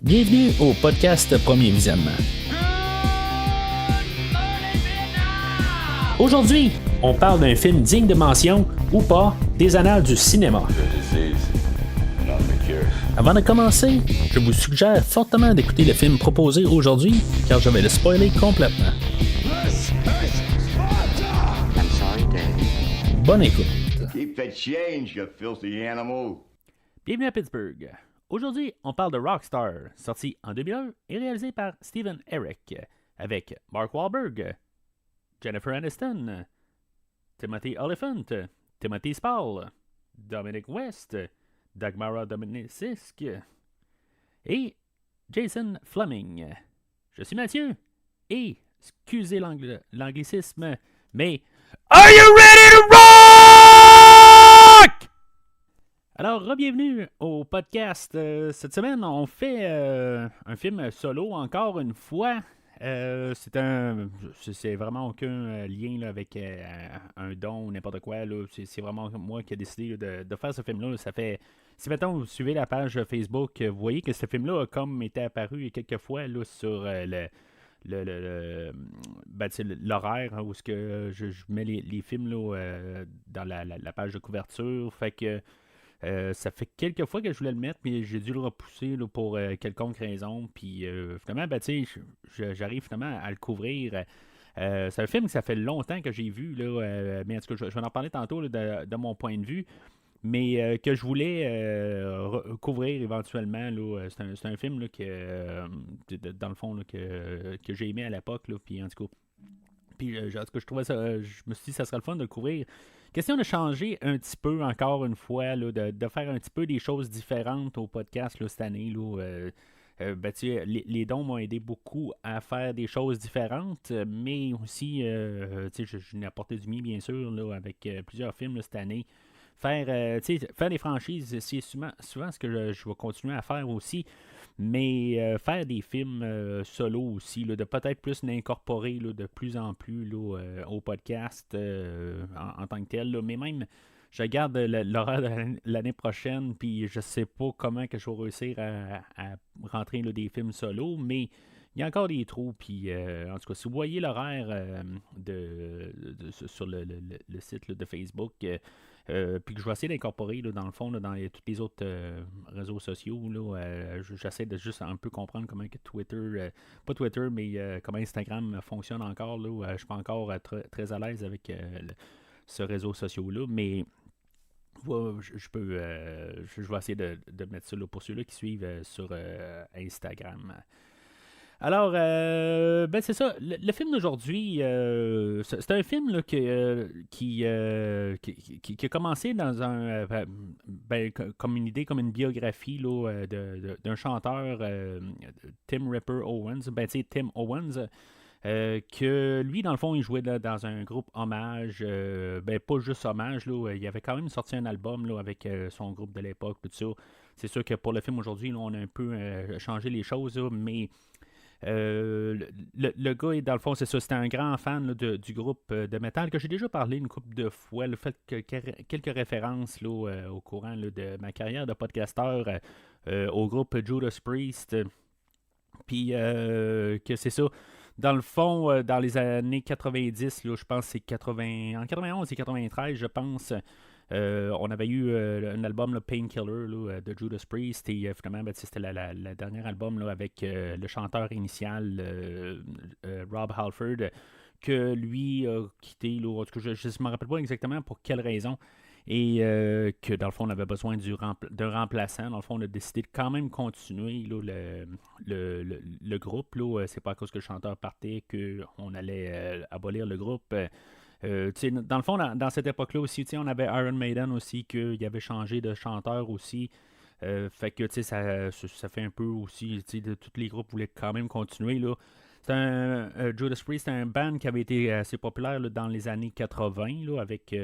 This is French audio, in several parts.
Bienvenue au podcast Premier Visionnement. Aujourd'hui, on parle d'un film digne de mention, ou pas, des annales du cinéma. Avant de commencer, je vous suggère fortement d'écouter le film proposé aujourd'hui, car je vais le spoiler complètement. Bonne écoute. Keep the change, you filthy animal. Bienvenue à Pittsburgh. Aujourd'hui, on parle de Rockstar, sorti en 2001 et réalisé par Steven Eric, avec Mark Wahlberg, Jennifer Aniston, Timothy Olyphant, Timothy Spall, Dominic West, Dagmara Dominicisc et Jason Fleming. Je suis Mathieu et, excusez l'anglicisme, mais Are you ready to rock? Alors, bienvenue au podcast. Cette semaine, on fait un film solo encore une fois. C'est vraiment aucun lien là, avec un don ou n'importe quoi. Là. C'est vraiment moi qui ai décidé de faire ce film-là. Ça fait. Si maintenant vous suivez la page Facebook, vous voyez que ce film-là a comme été apparu quelques fois là, sur l'horaire hein, où ce que je mets les films là, dans la page de couverture. Fait que ça fait quelques fois que je voulais le mettre, mais j'ai dû le repousser là, pour quelconque raison. Puis finalement, j'arrive finalement à le couvrir. C'est un film que ça fait longtemps que j'ai vu, là, mais en tout cas, je vais en parler tantôt là, de mon point de vue. Mais que je voulais couvrir éventuellement. Là, c'est un film là, dans le fond là, que j'ai aimé à l'époque. Là, puis en tout cas, je trouvais ça. Je me suis dit que ça serait le fun de le couvrir. Question de changer un petit peu encore une fois, là, de faire un petit peu des choses différentes au podcast là, cette année. Là, les dons m'ont aidé beaucoup à faire des choses différentes, mais aussi, je n'ai apporté du mien, bien sûr, là, avec plusieurs films là, cette année. Faire des franchises, c'est souvent ce que je vais continuer à faire aussi. Mais faire des films solo aussi, là, de peut-être plus l'incorporer là, de plus en plus là, au podcast en tant que tel. Là. Mais même, je regarde l'horaire de l'année prochaine, puis je sais pas comment que je vais réussir à rentrer là, des films solo, mais il y a encore des trous. Puis, en tout cas, si vous voyez l'horaire sur le site là, de Facebook, puis que je vais essayer d'incorporer là, dans le fond là, dans tous les autres réseaux sociaux. Là, j'essaie de juste un peu comprendre comment que Twitter, pas Twitter, mais comment Instagram fonctionne encore. Là, je ne suis pas encore très à l'aise avec ce réseau social-là, mais je vais essayer de mettre ça là, pour ceux-là qui suivent sur Instagram. Alors, c'est ça. Le film d'aujourd'hui, c'est un film là, qui a commencé dans comme une idée, comme une biographie là, d'un chanteur, Tim Ripper Owens. Tim Owens, que lui, dans le fond, il jouait là, dans un groupe hommage. Pas juste hommage. Là, il avait quand même sorti un album là, avec son groupe de l'époque, tout ça. C'est sûr que pour le film aujourd'hui, là, on a un peu changé les choses, là, mais le gars, dans le fond, c'est ça, c'était un grand fan là, du groupe de métal que j'ai déjà parlé une couple de fois. Le fait que quelques références là, au courant là, de ma carrière de podcasteur au groupe Judas Priest. Puis que c'est ça. Dans le fond, dans les années 90, là, je pense que c'est en 91 et 93, je pense. On avait eu un album, le Painkiller là, de Judas Priest, et finalement, c'était le dernier album là, avec le chanteur initial, Rob Halford, que lui a quitté. Là, en tout cas, je ne me rappelle pas exactement pour quelle raison. Et que dans le fond, on avait besoin d'un remplaçant. Dans le fond, on a décidé de quand même continuer là, le groupe. Là. C'est pas à cause que le chanteur partait qu'on allait abolir le groupe. Dans le fond, dans cette époque-là aussi, on avait Iron Maiden aussi, qui avait changé de chanteur aussi. Fait que ça fait un peu aussi, tous les groupes voulaient quand même continuer. Là. Judas Priest, c'est un band qui avait été assez populaire là, dans les années 80, là, avec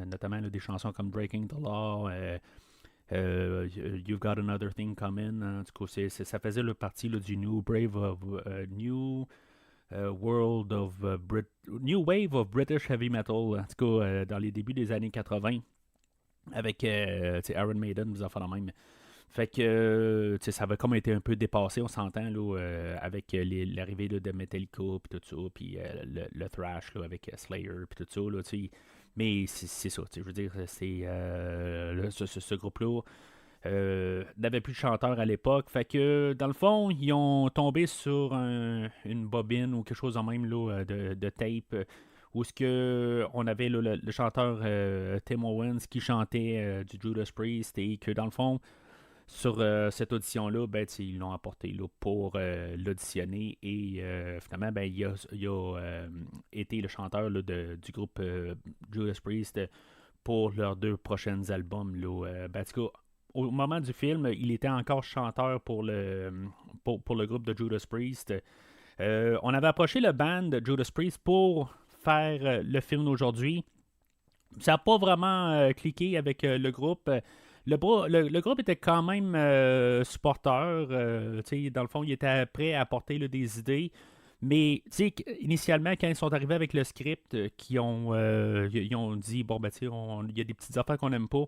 notamment là, des chansons comme Breaking the Law, You've Got Another Thing Coming. En tout cas, ça faisait le partie là, du New Brave of New New Wave of British Heavy Metal, en tout cas dans les débuts des années 80, avec Iron Maiden, vous en faites la même. Fait que ça avait comme été un peu dépassé, on s'entend, là, avec l'arrivée là, de Metallica, puis tout ça, puis le thrash là, avec Slayer, puis tout ça. Là, mais c'est ça, je veux dire, c'est ce groupe-là n'avait plus de chanteur à l'époque. Fait que, dans le fond, ils ont tombé sur une bobine ou quelque chose en même là, de tape où ce que on avait là, le chanteur Tim Owens qui chantait du Judas Priest et que, dans le fond, sur cette audition-là, ben, ils l'ont apporté là, pour l'auditionner et finalement, ben, il a été le chanteur là, du groupe Judas Priest pour leurs 2 prochains albums. Là, ben, en tout cas, au moment du film, il était encore chanteur pour le groupe de Judas Priest. On avait approché le band de Judas Priest pour faire le film d'aujourd'hui. Ça n'a pas vraiment cliqué avec le groupe. Le groupe était quand même supporteur. Dans le fond, il était prêt à apporter là, des idées. Mais initialement, quand ils sont arrivés avec le script, ils ont dit bon, ben, il y a des petites affaires qu'on n'aime pas.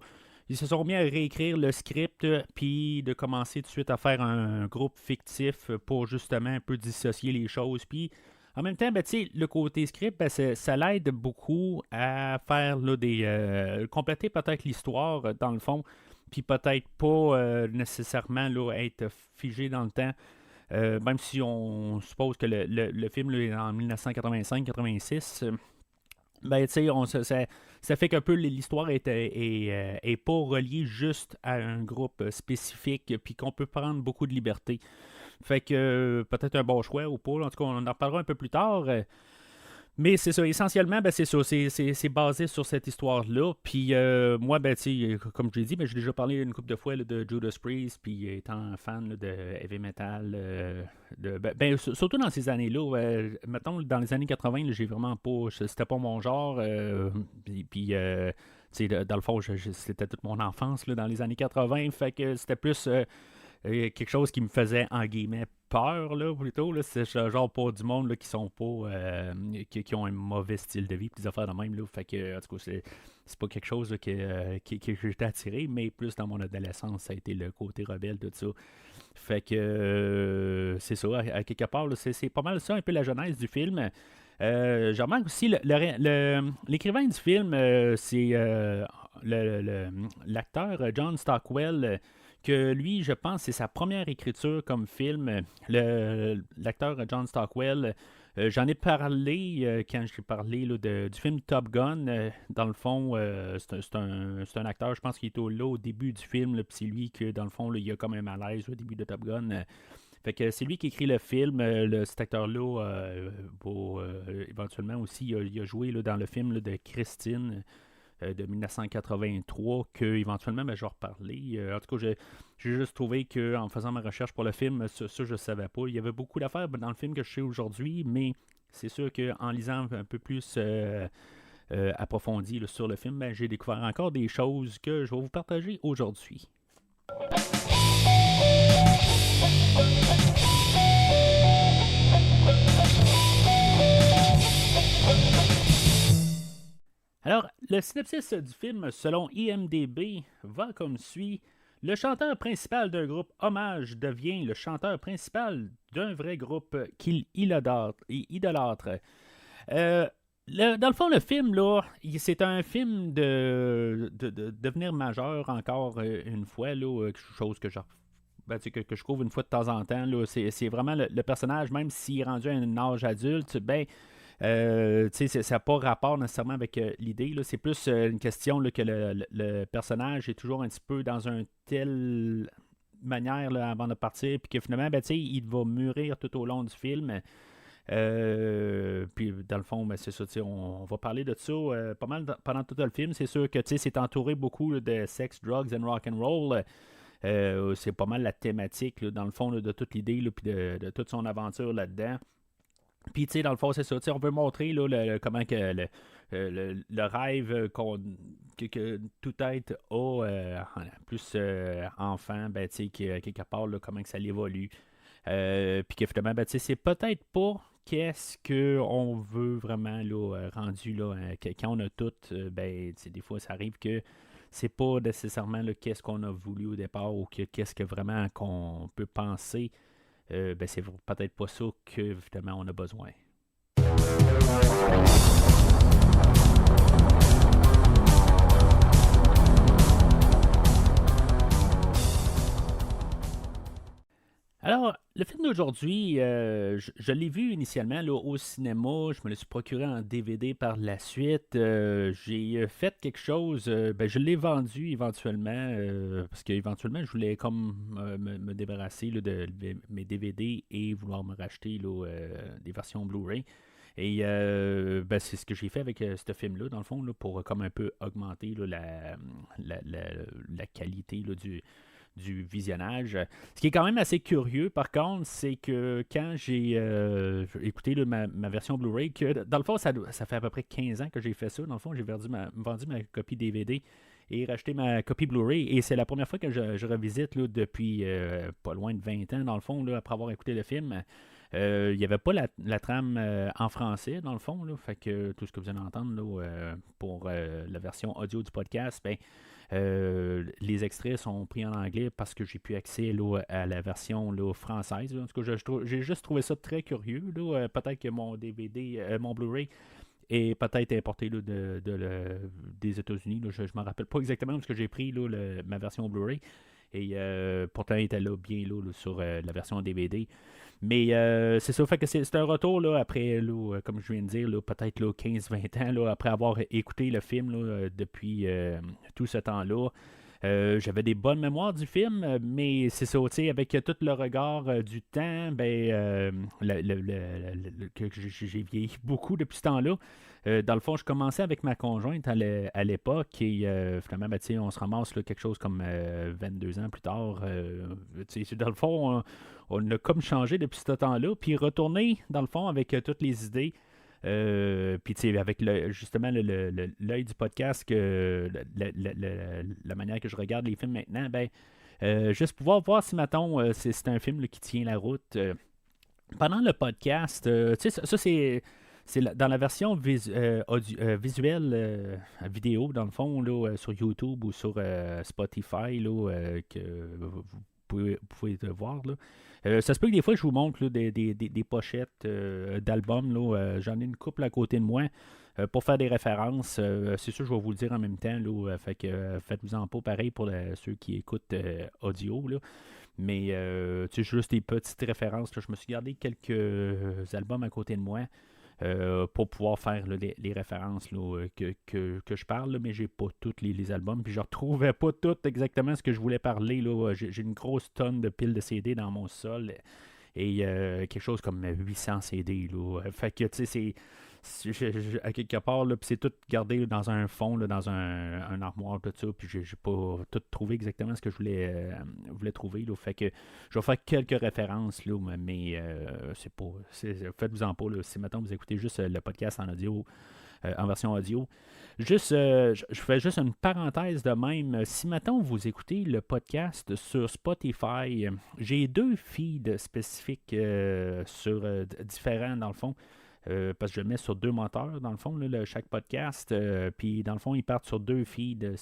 Ils se sont mis à réécrire le script, puis de commencer tout de suite à faire un groupe fictif pour justement un peu dissocier les choses. Puis en même temps, ben, le côté script, ben, ça l'aide beaucoup à faire là, compléter peut-être l'histoire dans le fond, puis peut-être pas nécessairement là, être figé dans le temps. Même si on suppose que le film là, est en 1985-86, ben, ça fait qu'un peu l'histoire est pas reliée juste à un groupe spécifique, puis qu'on peut prendre beaucoup de liberté. Fait que peut-être un bon choix ou pas. En tout cas, on en reparlera un peu plus tard. Mais c'est ça, essentiellement, ben, c'est ça. C'est basé sur cette histoire-là. Puis moi, ben, comme je l'ai dit, ben, j'ai déjà parlé une couple de fois là, de Judas Priest, puis étant fan là, de heavy metal, surtout dans ces années-là. Mettons, dans les années 80, là, j'ai vraiment pas. C'était pas mon genre. Puis dans le fond, c'était toute mon enfance là, dans les années 80. Fait que c'était plus. Quelque chose qui me faisait, en guillemets, peur, là, plutôt. Là, c'est genre pas du monde là, qui sont pas. Qui ont un mauvais style de vie, puis des affaires de même. Là, fait que, en tout cas, c'est pas quelque chose là, que j'étais attiré, mais plus dans mon adolescence, ça a été le côté rebelle de ça. Fait que, c'est ça, à quelque part, là, c'est pas mal ça, un peu la genèse du film. Je remarque aussi, l'écrivain du film, c'est l'acteur John Stockwell que lui, je pense, c'est sa première écriture comme film. L'acteur John Stockwell, j'en ai parlé quand j'ai parlé là, du film Top Gun. Dans le fond, c'est un acteur, je pense qu'il est là au début du film, puis c'est lui que, dans le fond, là, il a comme un malaise au début de Top Gun. Fait que c'est lui qui écrit le film. Cet acteur-là, éventuellement aussi, il a joué là, dans le film là, de Christine de 1983 que éventuellement ben, je vais reparler. En tout cas, j'ai juste trouvé qu'en faisant ma recherche pour le film, ça je ne savais pas. Il y avait beaucoup d'affaires dans le film que je sais aujourd'hui, mais c'est sûr qu'en lisant un peu plus approfondi là, sur le film, ben, j'ai découvert encore des choses que je vais vous partager aujourd'hui. Alors, le synopsis du film, selon IMDb, va comme suit. Le chanteur principal d'un groupe hommage devient le chanteur principal d'un vrai groupe qu'il idolâtre. Dans le fond, le film, là, c'est un film de devenir majeur encore une fois, là, quelque chose que que je couvre une fois de temps en temps. Là, c'est vraiment le personnage, même s'il est rendu à un âge adulte, ben ça n'a pas rapport nécessairement avec l'idée. Là. C'est plus une question là, que le personnage est toujours un petit peu dans une telle manière là, avant de partir, puis que finalement, ben, il va mûrir tout au long du film. Puis dans le fond, ben, c'est ça, on va parler de ça pas mal pendant tout le film. C'est sûr que c'est entouré beaucoup là, de sex, drugs and rock and roll. C'est pas mal la thématique, là, dans le fond, là, de toute l'idée, puis de toute son aventure là-dedans. Puis, dans le fond, c'est ça. On veut montrer là, comment que le rêve que tout être a, plus enfant, ben, quelque part, là, comment que ça évolue. Puis que finalement, ben, c'est peut-être pas qu'est-ce qu'on veut vraiment là, rendu là, quand on a tout. Ben, des fois, ça arrive que c'est pas nécessairement là, qu'est-ce qu'on a voulu au départ ou qu'est-ce que vraiment qu'on peut penser. Ben, c'est peut-être pas ça que évidemment on a besoin. Alors, le film d'aujourd'hui, je l'ai vu initialement là, au cinéma. Je me le suis procuré en DVD par la suite. J'ai fait quelque chose. Ben, je l'ai vendu éventuellement. Parce qu'éventuellement, je voulais comme me débarrasser là, de mes DVD et vouloir me racheter là, des versions Blu-ray. Et ben, c'est ce que j'ai fait avec ce film-là, dans le fond, là, pour comme un peu augmenter là, la qualité là, du visionnage. Ce qui est quand même assez curieux, par contre, c'est que quand j'ai écouté là, ma version Blu-ray, que dans le fond, ça fait à peu près 15 ans que j'ai fait ça. Dans le fond, j'ai vendu ma copie DVD et racheté ma copie Blu-ray. Et c'est la première fois que je revisite là, depuis pas loin de 20 ans, dans le fond, là, après avoir écouté le film. Il n'y avait pas la trame en français, dans le fond. Là, fait que tout ce que vous allez entendre là, pour la version audio du podcast, ben, les extraits sont pris en anglais parce que j'ai pu accès là, à la version là, française. En tout cas, j'ai juste trouvé ça très curieux. Là. Peut-être que mon DVD, mon Blu-ray est peut-être importé là, des États-Unis. Là. Je ne me rappelle pas exactement parce que j'ai pris là, ma version Blu-ray. Et pourtant, il était là bien là, sur la version DVD. Mais c'est ça, fait que c'est un retour là, après, là, comme je viens de dire, là, peut-être 15-20 ans, là, après avoir écouté le film là, depuis tout ce temps-là. J'avais des bonnes mémoires du film, mais c'est ça, tu sais, avec tout le regard du temps, ben, que j'ai vieilli beaucoup depuis ce temps-là. Dans le fond, je commençais avec ma conjointe à l'époque et finalement, ben, on se ramasse là, quelque chose comme 22 ans plus tard. Dans le fond, on a comme changé depuis ce temps-là, puis retourné, dans le fond, avec toutes les idées. Puis, tu sais, avec justement l'œil du podcast, la manière que je regarde les films maintenant, ben, juste pouvoir voir si, mettons, c'est un film là, qui tient la route. Pendant le podcast, tu sais, ça c'est dans la version visuelle vidéo, dans le fond, là, sur YouTube ou sur Spotify, là, que vous pouvez voir. Là. Ça se peut que des fois, je vous montre là, des pochettes d'albums. J'en ai une couple à côté de moi pour faire des références. C'est sûr, je vais vous le dire en même temps. Là, fait que faites-vous-en pas pareil pour ceux qui écoutent audio. Là. Mais tu sais, juste des petites références. Là. Je me suis gardé quelques albums à côté de moi. Pour pouvoir faire là, les références là, que je parle, là, mais j'ai pas tous les albums, puis je retrouvais pas tout exactement ce que je voulais parler. Là. J'ai une grosse tonne de piles de CD dans mon sol et quelque chose comme 800 CD. Là. Fait que tu sais, à quelque part, là, puis c'est tout gardé là, dans un fond, là, dans un armoire, tout ça, puis j'ai pas tout trouvé exactement ce que je voulais trouver. Là. Fait que je vais faire quelques références, là, mais c'est pas. Faites-vous-en pas. Là, si maintenant vous écoutez juste le podcast en audio, en version audio. Juste, je fais juste une parenthèse de même. Si maintenant vous écoutez le podcast sur Spotify, j'ai 2 feeds spécifiques sur différents dans le fond. Parce que je le mets sur 2 moteurs, dans le fond, là, chaque podcast. Puis, dans le fond, ils partent sur 2 feeds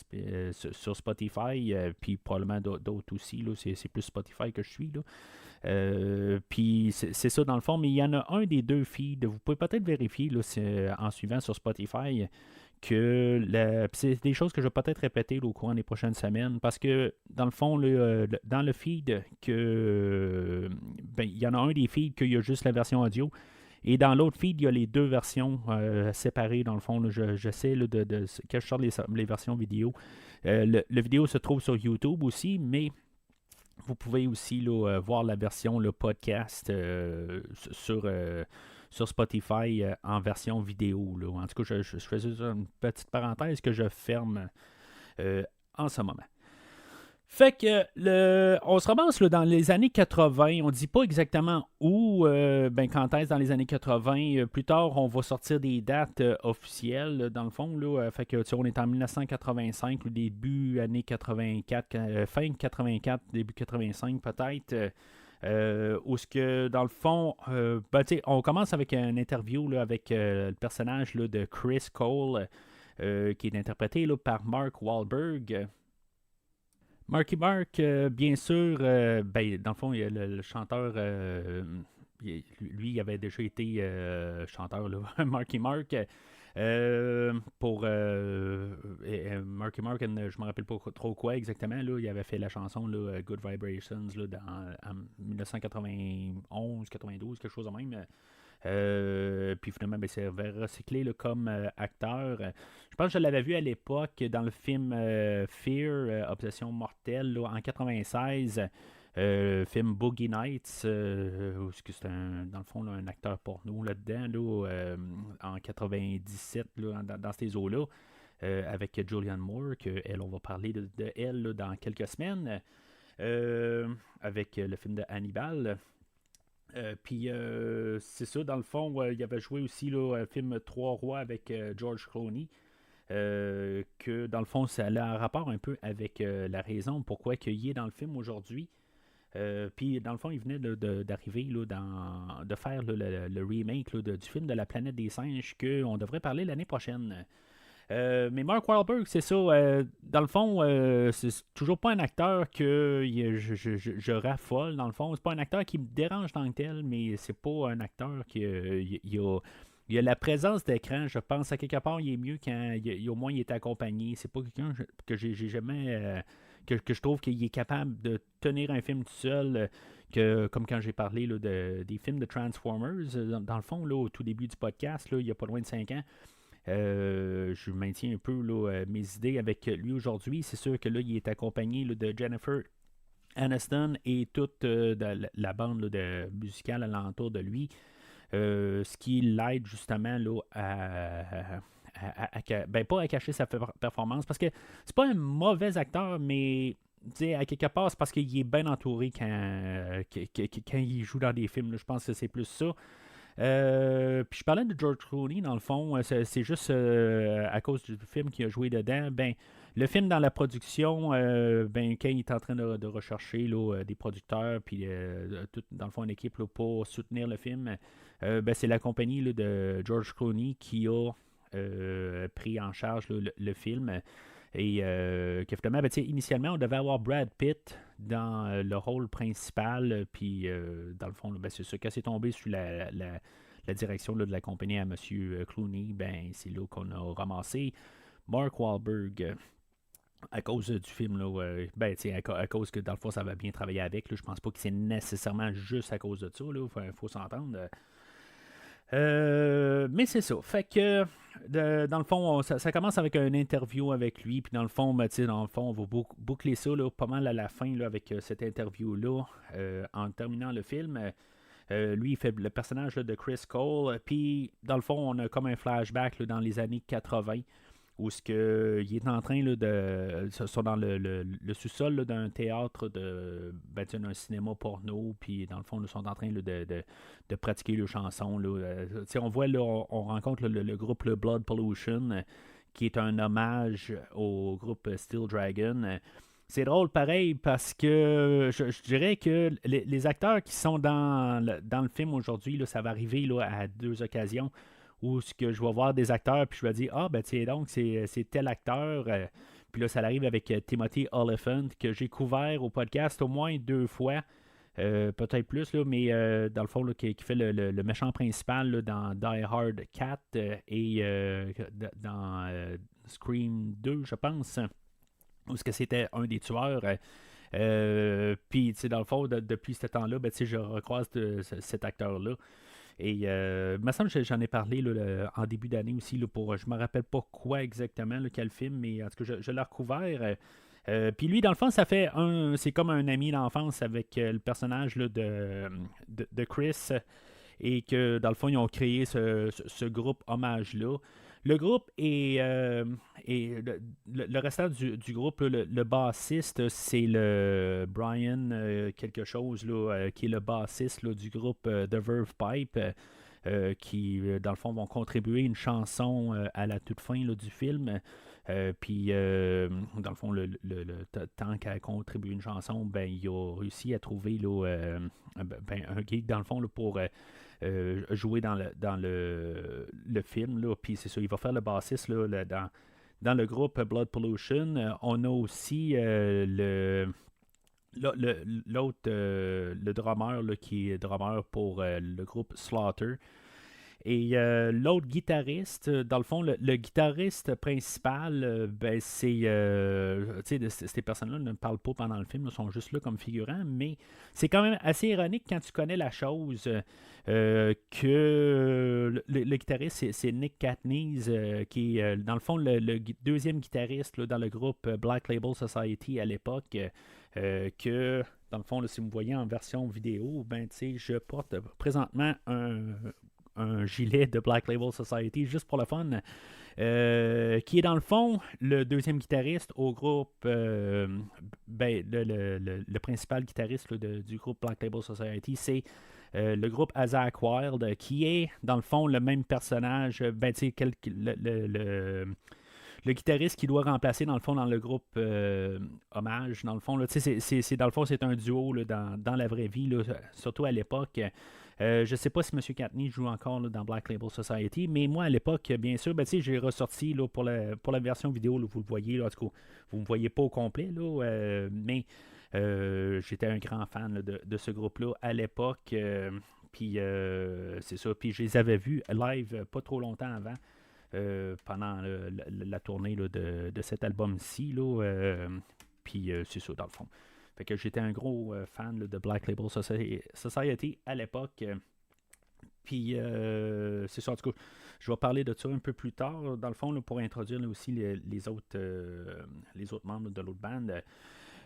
sur Spotify, puis probablement d'autres aussi. Là, c'est plus Spotify que je suis. Là. Puis, c'est ça, dans le fond. Mais il y en a un des 2 feeds. Vous pouvez peut-être vérifier là, en suivant sur Spotify que c'est des choses que je vais peut-être répéter là, au courant des prochaines semaines. Parce que, dans le fond, dans le feed, il y en a un des feeds qu'il y a juste la version audio. Et dans l'autre feed, il y a les 2 versions séparées, dans le fond. Là, j'essaie là, que je sorte les versions vidéo. Le vidéo se trouve sur YouTube aussi, mais vous pouvez aussi là, voir la version le podcast sur Spotify en version vidéo. Là. En tout cas, je fais juste une petite parenthèse que je ferme en ce moment. Fait que on se ramasse là, dans les années 80. On dit pas exactement où, quand est-ce dans les années 80. Plus tard, on va sortir des dates officielles, dans le fond. Là, fait que on est en 1985, le début années 84, fin 84, début 85 peut-être. Où ce que, dans le fond, on commence avec une interview là, avec le personnage là, de Chris Cole. qui est interprété là, par Mark Wahlberg. Marky Mark, bien sûr, dans le fond, il y a le chanteur, lui, il avait déjà été chanteur, là, Marky Mark. Pour Marky Mark, je me rappelle pas trop quoi exactement, là, il avait fait la chanson là, Good Vibrations là, en 1991-92, quelque chose de même. Puis finalement, c'est recyclé là, comme acteur. Je pense que je l'avais vu à l'époque dans le film Fear, Obsession mortelle, là, en 96. Film Boogie Nights, où c'est dans le fond là, un acteur porno là-dedans, là, en 97, là, dans ces eaux-là, avec Julianne Moore, que elle, on va parler de elle là, dans quelques semaines, avec le film de Hannibal. Puis c'est ça, dans le fond, il avait joué aussi là, un film Trois Rois avec George Clooney. Que dans le fond, ça a un rapport un peu avec la raison pourquoi il est dans le film aujourd'hui. Puis dans le fond, il venait d'arriver là, de faire là, le remake là, du film de la planète des singes qu'on devrait parler l'année prochaine. Mais Mark Wahlberg, c'est ça. Dans le fond, c'est toujours pas un acteur que je raffole. Dans le fond, c'est pas un acteur qui me dérange tant que tel, mais c'est pas un acteur qui il a la présence d'écran. Je pense à quelque part, il est mieux quand au moins il est accompagné. C'est pas quelqu'un que j'ai jamais que je trouve qu'il est capable de tenir un film tout seul. Comme quand j'ai parlé là, des films de Transformers, dans le fond, là, au tout début du podcast, là, il y a pas loin de 5 ans. Je maintiens un peu là, mes idées avec lui aujourd'hui. C'est sûr que là, il est accompagné là, de Jennifer Aniston et toute la bande là, musicale alentour de lui. Ce qui l'aide justement là, pas à cacher sa performance, parce que c'est pas un mauvais acteur, mais à quelque part, c'est parce qu'il est bien entouré quand il joue dans des films. Là. Je pense que c'est plus ça. Puis je parlais de George Clooney, dans le fond, c'est juste à cause du film qu'il a joué dedans. Ben, le film dans la production, quand il est en train de rechercher là, des producteurs, puis dans le fond une équipe là, pour soutenir le film, c'est la compagnie là, de George Clooney qui a pris en charge là, le film. Et finalement, initialement, on devait avoir Brad Pitt dans le rôle principal. Puis, dans le fond, c'est ça. Quand c'est tombé sur la direction là, de la compagnie à M. Clooney, c'est là qu'on a ramassé Mark Wahlberg. À cause du film, là, à cause que dans le fond, ça va bien travailler avec. Là, je pense pas que c'est nécessairement juste à cause de ça. Il faut s'entendre. Mais c'est ça. Fait que, dans le fond, ça commence avec une interview avec lui. Puis dans le fond, on va boucler ça là, pas mal à la fin là, avec cette interview-là. En terminant le film, lui, il fait le personnage là, de Chris Cole. Puis dans le fond, on a comme un flashback là, dans les années 80. Où il est en train là, sont dans le sous-sol là, d'un théâtre d'un cinéma porno, puis dans le fond, ils sont en train là, de pratiquer leurs chansons. Là. On voit, là, on rencontre là, le groupe le Blood Pollution, qui est un hommage au groupe Steel Dragon. C'est drôle pareil parce que je dirais que les acteurs qui sont dans le film aujourd'hui, là, ça va arriver là, à deux occasions où ce que je vais voir des acteurs, puis je vais dire, donc c'est tel acteur. Puis là, ça arrive avec Timothy Olyphant, que j'ai couvert au podcast au moins 2 fois, peut-être plus, là, mais dans le fond, là, qui fait le méchant principal là, dans Die Hard 4 et dans Scream 2, je pense, où ce que c'était un des tueurs. Puis, dans le fond, depuis ce temps-là, je recroise cet acteur-là. Et il me semble que j'en ai parlé là, en début d'année aussi, là, je me rappelle pas quoi exactement, là, quel film, mais en tout cas, je l'ai recouvert. Puis lui, dans le fond, c'est comme un ami d'enfance avec le personnage là, de Chris, et que dans le fond, ils ont créé ce groupe hommage-là. Le groupe et le restant du groupe, là, le bassiste, c'est le Brian quelque chose, là, qui est le bassiste là, du groupe The Verve Pipe, qui, dans le fond, vont contribuer une chanson à la toute fin là, du film. Puis, dans le fond, tant qu'à contribuer une chanson, il a réussi à trouver là, un geek, dans le fond, là, pour jouer dans le film. Puis c'est ça, il va faire le bassiste là, dans le groupe Blood Pollution. On a aussi l'autre, le drummer là, qui est drummer pour le groupe Slaughter. Et l'autre guitariste, dans le fond, le guitariste principal, ben, c'est. Tu sais, ces personnes-là ne parlent pas pendant le film, ils sont juste là comme figurants, mais c'est quand même assez ironique quand tu connais la chose que le guitariste, c'est Nick Catney, qui est, dans le fond, le deuxième guitariste là, dans le groupe Black Label Society à l'époque, que. Dans le fond, là, si vous me voyez en version vidéo, ben, je porte présentement un gilet de Black Label Society juste pour le fun, qui est dans le fond le deuxième guitariste au groupe, ben, le principal guitariste là, du groupe Black Label Society, c'est le groupe Zakk Wylde, qui est dans le fond le même personnage, ben, tu sais, le guitariste qui doit remplacer dans le fond dans le groupe Hommage, dans le fond, là, dans le fond, c'est un duo là, dans la vraie vie, là, surtout à l'époque. Je ne sais pas si M. Catney joue encore là, dans Black Label Society, mais moi, à l'époque, bien sûr, ben, j'ai ressorti là, pour la version vidéo, là, vous le voyez, là, en tout cas, vous ne me voyez pas au complet, là, mais j'étais un grand fan là, de ce groupe-là à l'époque. Puis c'est ça. Puis je les avais vus live pas trop longtemps avant, pendant la tournée là, de cet album-ci. Puis c'est ça, dans le fond. Fait que j'étais un gros fan là, de Black Label Society à l'époque. Puis c'est ça, en tout cas, je vais parler de ça un peu plus tard, dans le fond, là, pour introduire là, aussi les autres membres là, de l'autre bande.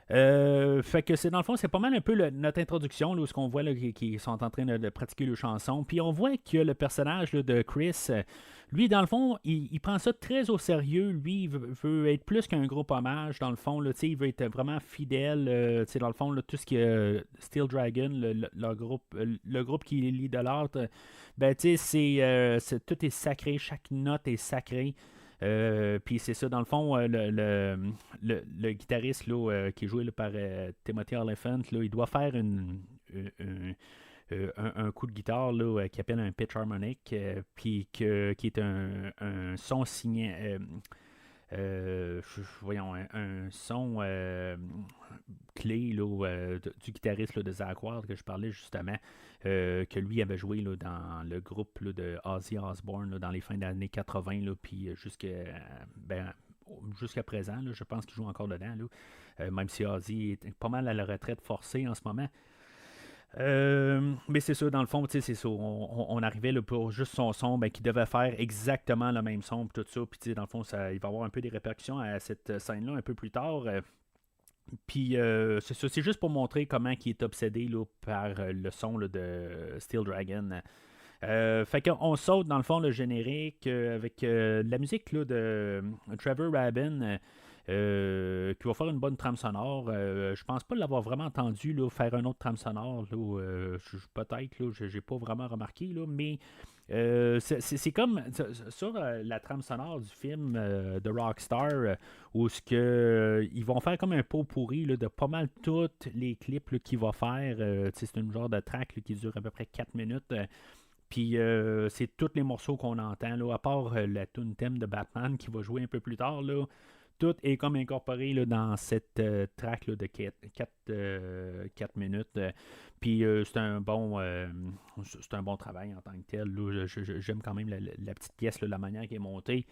Fait que c'est dans le fond, c'est pas mal un peu notre introduction, là, où ce qu'on voit là, qui sont en train de pratiquer le chanson. Puis on voit que le personnage là, de Chris, lui, dans le fond, il prend ça très au sérieux. Lui, il veut être plus qu'un groupe hommage, dans le fond. Là, il veut être vraiment fidèle. Dans le fond, là, tout ce qui est Steel Dragon, le groupe qui l'idolâtre, ben, tout est sacré, chaque note est sacrée. Puis c'est ça, dans le fond, le guitariste là, qui est joué là, par Timothy Olyphant, là, il doit faire un coup de guitare là, qui appelle un pitch harmonic, puis qui est un son signé. Voyons, un son clé là, du guitariste là, de Zakk Wylde que je parlais justement, que lui avait joué là, dans le groupe là, de Ozzy Osbourne là, dans les fins des années 80, puis jusqu'à présent, là, je pense qu'il joue encore dedans, là, même si Ozzy est pas mal à la retraite forcée en ce moment. Mais c'est ça, dans le fond, c'est ça. On arrivait là, pour juste son son, ben, qui devait faire exactement le même son, puis tout ça. Puis dans le fond, il va y avoir un peu des répercussions à cette scène-là un peu plus tard. Puis c'est ça, c'est juste pour montrer comment il est obsédé là, par le son là, de Steel Dragon. Fait qu'on saute dans le fond le générique avec la musique là, de Trevor Rabin. Qui va faire une bonne trame sonore. Je pense pas l'avoir vraiment entendu là, faire un autre trame sonore. Là, peut-être, là, j'ai pas vraiment remarqué, là, mais c'est comme sur la trame sonore du film de Rockstar, où ils vont faire comme un pot pourri là, de pas mal tous les clips là, qu'il va faire. C'est une genre de track là, qui dure à peu près 4 minutes. Puis c'est tous les morceaux qu'on entend, là, à part la tune thème de Batman qui va jouer un peu plus tard. Là, tout est comme incorporé là, dans cette track là, de 4 minutes. Puis c'est un bon travail en tant que tel. Là. J'aime quand même la petite pièce, là, la manière qui est montée.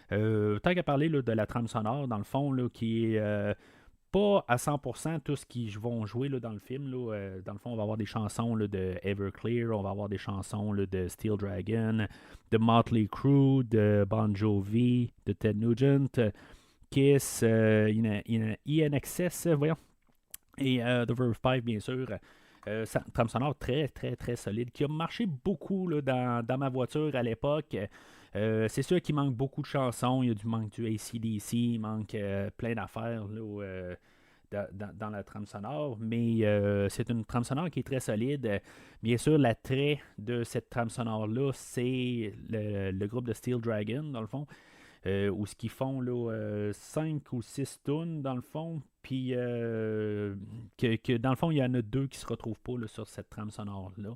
Tant qu'à parler là, de la trame sonore, dans le fond, là, qui est pas à 100% tout ce qu'ils vont jouer là, dans le film. Là. Dans le fond, on va avoir des chansons là, de Everclear, on va avoir des chansons là, de Steel Dragon, de Motley Crue, de Bon Jovi, de Ted Nugent. Kiss, INXS, voyons, et The Verve 5, bien sûr. Trame sonore très, très, très solide, qui a marché beaucoup là, dans ma voiture à l'époque. C'est sûr qu'il manque beaucoup de chansons. Il y a manque du AC/DC, il manque plein d'affaires là, dans la trame sonore, mais c'est une trame sonore qui est très solide. Bien sûr, l'attrait de cette trame sonore-là, c'est le groupe de Steel Dragon, dans le fond. Où ce qu'ils font là, 5 ou 6 tunes dans le fond, puis que dans le fond il y en a 2 qui se retrouvent pas là, sur cette trame sonore là.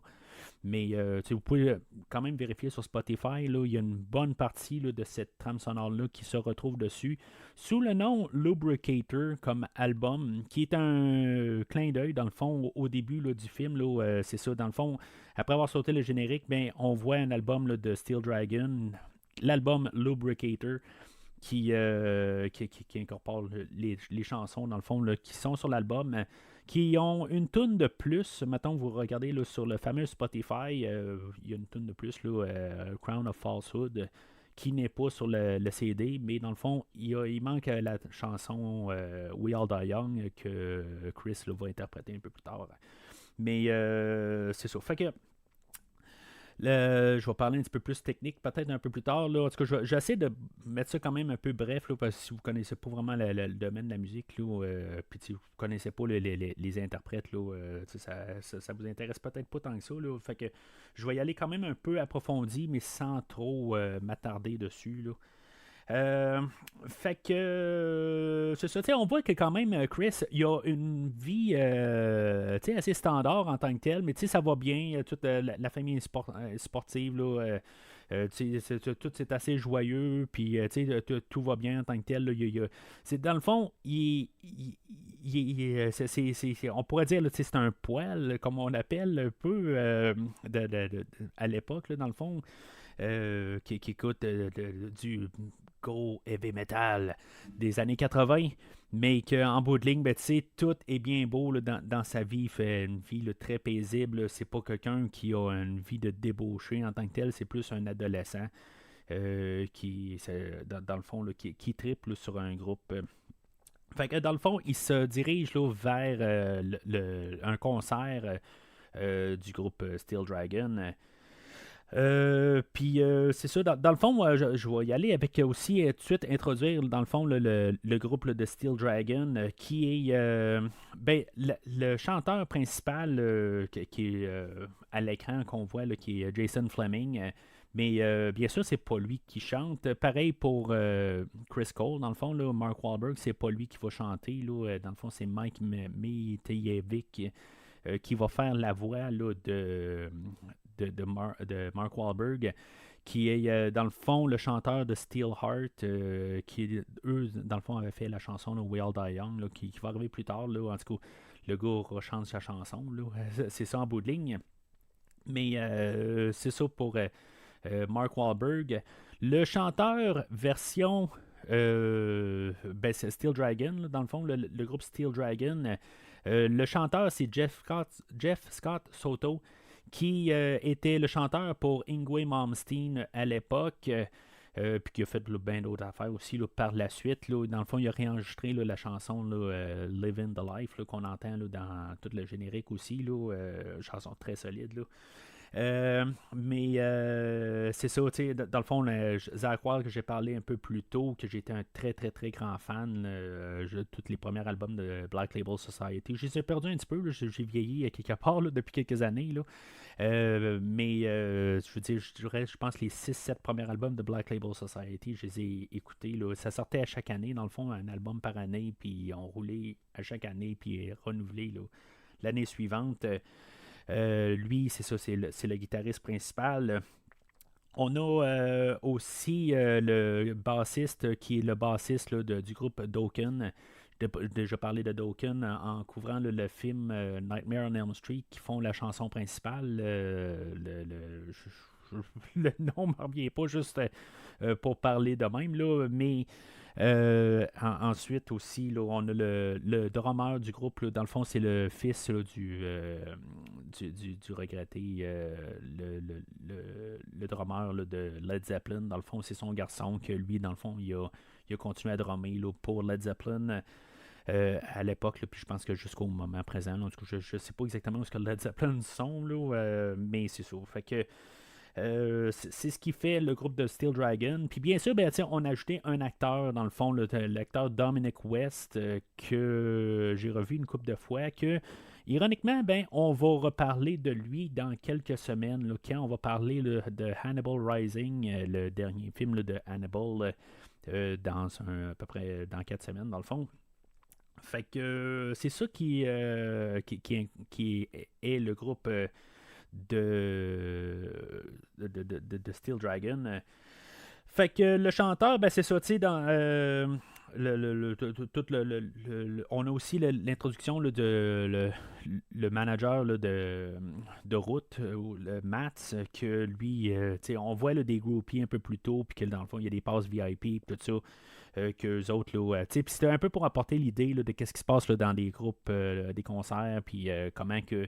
Mais vous pouvez quand même vérifier sur Spotify, là, il y a une bonne partie là, de cette trame sonore-là qui se retrouve dessus, sous le nom Lubricator comme album, qui est un clin d'œil, dans le fond, au début là, du film. Là, c'est ça, dans le fond, après avoir sauté le générique, ben, on voit un album là, de Steel Dragon, l'album Lubricator, qui incorpore les chansons, dans le fond, là, qui sont sur l'album, qui ont une toune de plus. Mettons, vous regardez là, sur le fameux Spotify, il y a une toune de plus, là, Crown of Falsehood, qui n'est pas sur le CD, mais dans le fond, il manque la chanson We All Die Young que Chris là, va interpréter un peu plus tard. Mais c'est ça. Fait que je vais parler un petit peu plus technique, peut-être un peu plus tard. Là. En tout cas, j'essaie de mettre ça quand même un peu bref, là, parce que si vous ne connaissez pas vraiment le domaine de la musique, puis si vous ne connaissez pas les interprètes, là, ça vous intéresse peut-être pas tant que ça. Là, fait que je vais y aller quand même un peu approfondi, mais sans trop m'attarder dessus. Là. Fait que c'est ça, on voit que quand même Chris, il a une vie assez standard en tant que tel, mais ça va bien, toute la famille sportive, là, tout c'est assez joyeux, puis tout va bien en tant que tel. Là, c'est, dans le fond, on pourrait dire, là, c'est un poil, comme on l'appelle un peu à l'époque, là, dans le fond, qui écoute du go heavy metal des années 80, mais qu'en bout de ligne, ben, tout est bien beau là, dans sa vie. Il fait une vie là, très paisible. C'est pas quelqu'un qui a une vie de débauché en tant que tel, c'est plus un adolescent dans le fond, là, qui tripe là, sur un groupe. Fait que dans le fond, il se dirige là, vers un concert du groupe Steel Dragon. Puis c'est ça, dans le fond, moi, je vais y aller avec aussi tout de suite introduire dans le fond le groupe là, de Steel Dragon qui est ben, le chanteur principal qui est à l'écran qu'on voit là, qui est Jason Fleming. Mais bien sûr, c'est pas lui qui chante. Pareil pour Chris Cole, dans le fond, là, Mark Wahlberg, c'est pas lui qui va chanter. Là, dans le fond, c'est Mike Mitejevic qui va faire la voix là, de Mark Wahlberg, qui est dans le fond le chanteur de Steelheart, qui eux, dans le fond, avaient fait la chanson là, We All Die Young, là, qui va arriver plus tard. Là, en tout cas, le gars rechante sa chanson. Là, c'est ça en bout de ligne. Mais c'est ça pour Mark Wahlberg. Le chanteur version ben, c'est Steel Dragon, là, dans le fond, le groupe Steel Dragon. Le chanteur, c'est Jeff Scott Soto, qui était le chanteur pour Yngwie Malmsteen à l'époque, puis qui a fait bien d'autres affaires aussi là, par la suite. Là, dans le fond, il a réenregistré là, la chanson là, Living the Life là, qu'on entend là, dans tout le générique aussi. Là, chanson très solide. Là. Mais c'est ça, tu sais, dans le fond, Zach Wild que j'ai parlé un peu plus tôt, que j'étais un très très très grand fan de tous les premiers albums de Black Label Society. Je les ai perdus un petit peu, là, j'ai vieilli quelque part là, depuis quelques années. Là. Mais je veux dire, je pense que les 6-7 premiers albums de Black Label Society, je les ai écoutés. Là. Ça sortait à chaque année, dans le fond, un album par année, puis on roulait à chaque année, puis renouvelé là, l'année suivante. Lui, c'est ça, c'est le guitariste principal. On a aussi le bassiste qui est le bassiste là, du groupe Dokken. J'ai déjà parlé de Dokken en couvrant le film Nightmare on Elm Street qui font la chanson principale. Le nom ne me revient pas juste pour parler de même, là, mais ensuite aussi, là, on a le drummer du groupe. Là, dans le fond, c'est le fils là, du regretté le drummer là, de Led Zeppelin. Dans le fond, c'est son garçon que lui, dans le fond, il a continué à drummer là, pour Led Zeppelin. À l'époque, là, puis je pense que jusqu'au moment présent, là, en tout cas, je ne sais pas exactement où est-ce que Led Zeppelin sont, là, mais c'est ça. Fait que c'est ce qui fait le groupe de Steel Dragon. Puis bien sûr, ben, on a ajouté un acteur, dans le fond, l'acteur Dominic West, que j'ai revu une couple de fois, que ironiquement, ben, on va reparler de lui dans quelques semaines, là, quand on va parler là, de Hannibal Rising, le dernier film là, de Hannibal, dans à peu près dans 4 semaines, dans le fond. Fait que c'est ça qui est le groupe de Steel Dragon. Fait que le chanteur, ben c'est ça, tu sais, dans on a aussi l'introduction là, le manager là, de route, le Matt, que lui, tu sais, on voit là, des groupies un peu plus tôt, puis que dans le fond, il y a des passes VIP, tout ça. Qu'eux autres, là, tu sais, puis c'était un peu pour apporter l'idée là, de qu'est-ce qui se passe là, dans des groupes, des concerts, puis comment que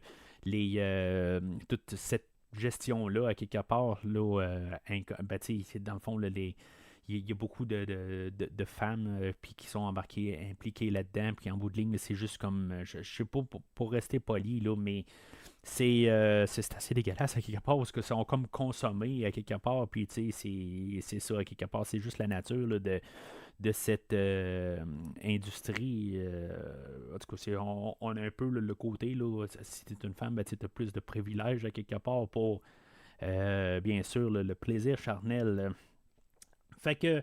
toute cette gestion-là, à quelque part, là, ben, dans le fond, là, il y a beaucoup de femmes puis qui sont embarquées, impliquées là-dedans, puis en bout de ligne, c'est juste comme, je sais pas, pour rester poli, là, mais c'est assez dégueulasse à quelque part, parce que sont comme consommés à quelque part, puis tu sais, c'est ça, à quelque part, c'est juste la nature là, de cette industrie. En tout cas, on a un peu le côté, là, si tu es une femme, ben, tu as plus de privilèges à quelque part pour, bien sûr, le plaisir charnel. Fait que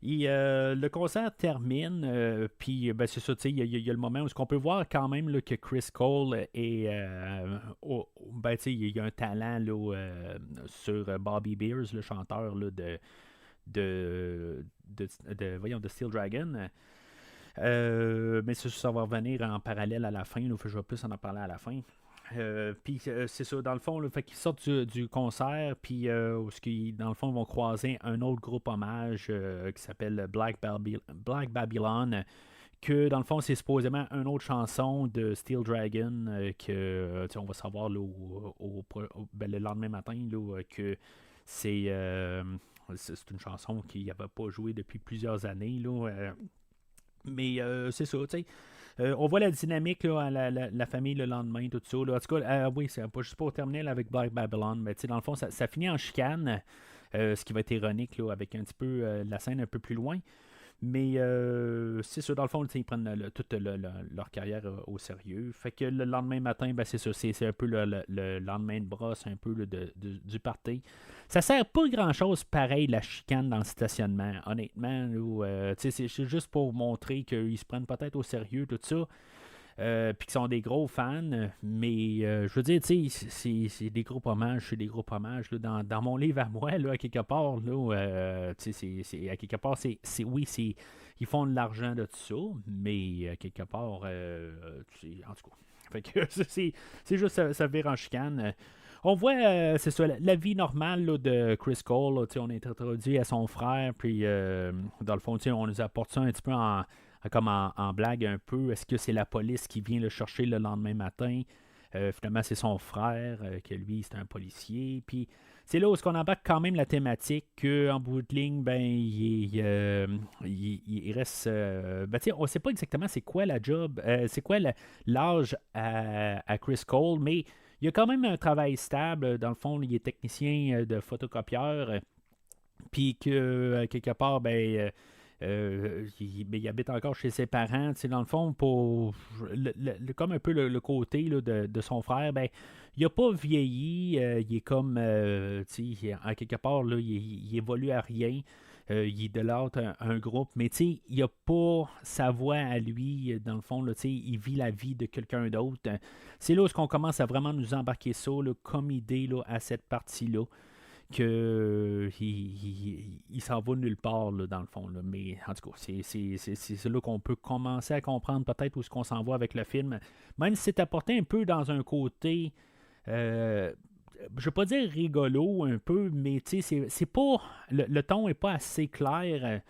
le concert termine, puis ben, c'est ça, tu sais, il y a le moment où on peut voir quand même là, que Chris Cole est, ben, tu sais, il y a un talent là, sur Bobby Beers, le chanteur là, voyons, de Steel Dragon. Mais ça va revenir en parallèle à la fin. Là, je vais plus en parler à la fin. Puis c'est ça, dans le fond, fait qu'ils sortent du concert, puis dans le fond, ils vont croiser un autre groupe hommage qui s'appelle Black Babylon, que dans le fond, c'est supposément une autre chanson de Steel Dragon que on va savoir là, ben, le lendemain matin là, que c'est une chanson qu'il n'avait pas jouée depuis plusieurs années. Là, mais c'est ça, tu sais. On voit la dynamique là, à la famille le lendemain, tout ça. Là. En tout cas, oui, c'est pas juste pour terminer là, avec Black Babylon, mais dans le fond, ça finit en chicane, ce qui va être ironique là, avec un petit peu la scène un peu plus loin. Mais c'est ça, dans le fond, ils prennent toute leur carrière au sérieux. Fait que le lendemain matin, ben, c'est ça, c'est un peu le lendemain de brosse, un peu du party. Ça sert pas grand-chose pareil, la chicane dans le stationnement, honnêtement. C'est juste pour montrer qu'ils se prennent peut-être au sérieux, tout ça. Puis qu'ils sont des gros fans, mais je veux dire, tu sais, c'est des groupes hommages, c'est des groupes hommages. Là, dans mon livre à moi, là, à quelque part, là, tu sais, à quelque part, oui, ils font de l'argent de tout ça, mais à quelque part, en tout cas, fait que c'est juste, ça vire en chicane. On voit, c'est ça, la vie normale là, de Chris Cole. Là, on est introduit à son frère, puis dans le fond, on nous apporte ça un petit peu comme en blague un peu. Est-ce que c'est la police qui vient le chercher le lendemain matin? Finalement, c'est son frère, que lui, c'est un policier. Puis c'est là où on embarque quand même la thématique qu'en bout de ligne, ben, il reste. Ben, on ne sait pas exactement c'est quoi la job, c'est quoi l'âge à Chris Cole, mais il y a quand même un travail stable. Dans le fond, il est technicien de photocopieur. Puis que, quelque part, ben. Il habite encore chez ses parents. Dans le fond, pour comme un peu le côté là, de son frère, ben, il n'a pas vieilli. Il est comme, en quelque part, là, il évolue à rien. Il idolâtre un groupe, mais il n'a pas sa voix à lui. Dans le fond, là, il vit la vie de quelqu'un d'autre. C'est là où on commence à vraiment nous embarquer ça là, comme idée là, à cette partie-là. Que il s'en va nulle part là, dans le fond. Là. Mais en tout cas, c'est là qu'on peut commencer à comprendre peut-être où est-ce qu'on s'en va avec le film. Même si c'est apporté un peu dans un côté, je ne veux pas dire rigolo un peu, mais c'est pas, le ton est pas assez clair.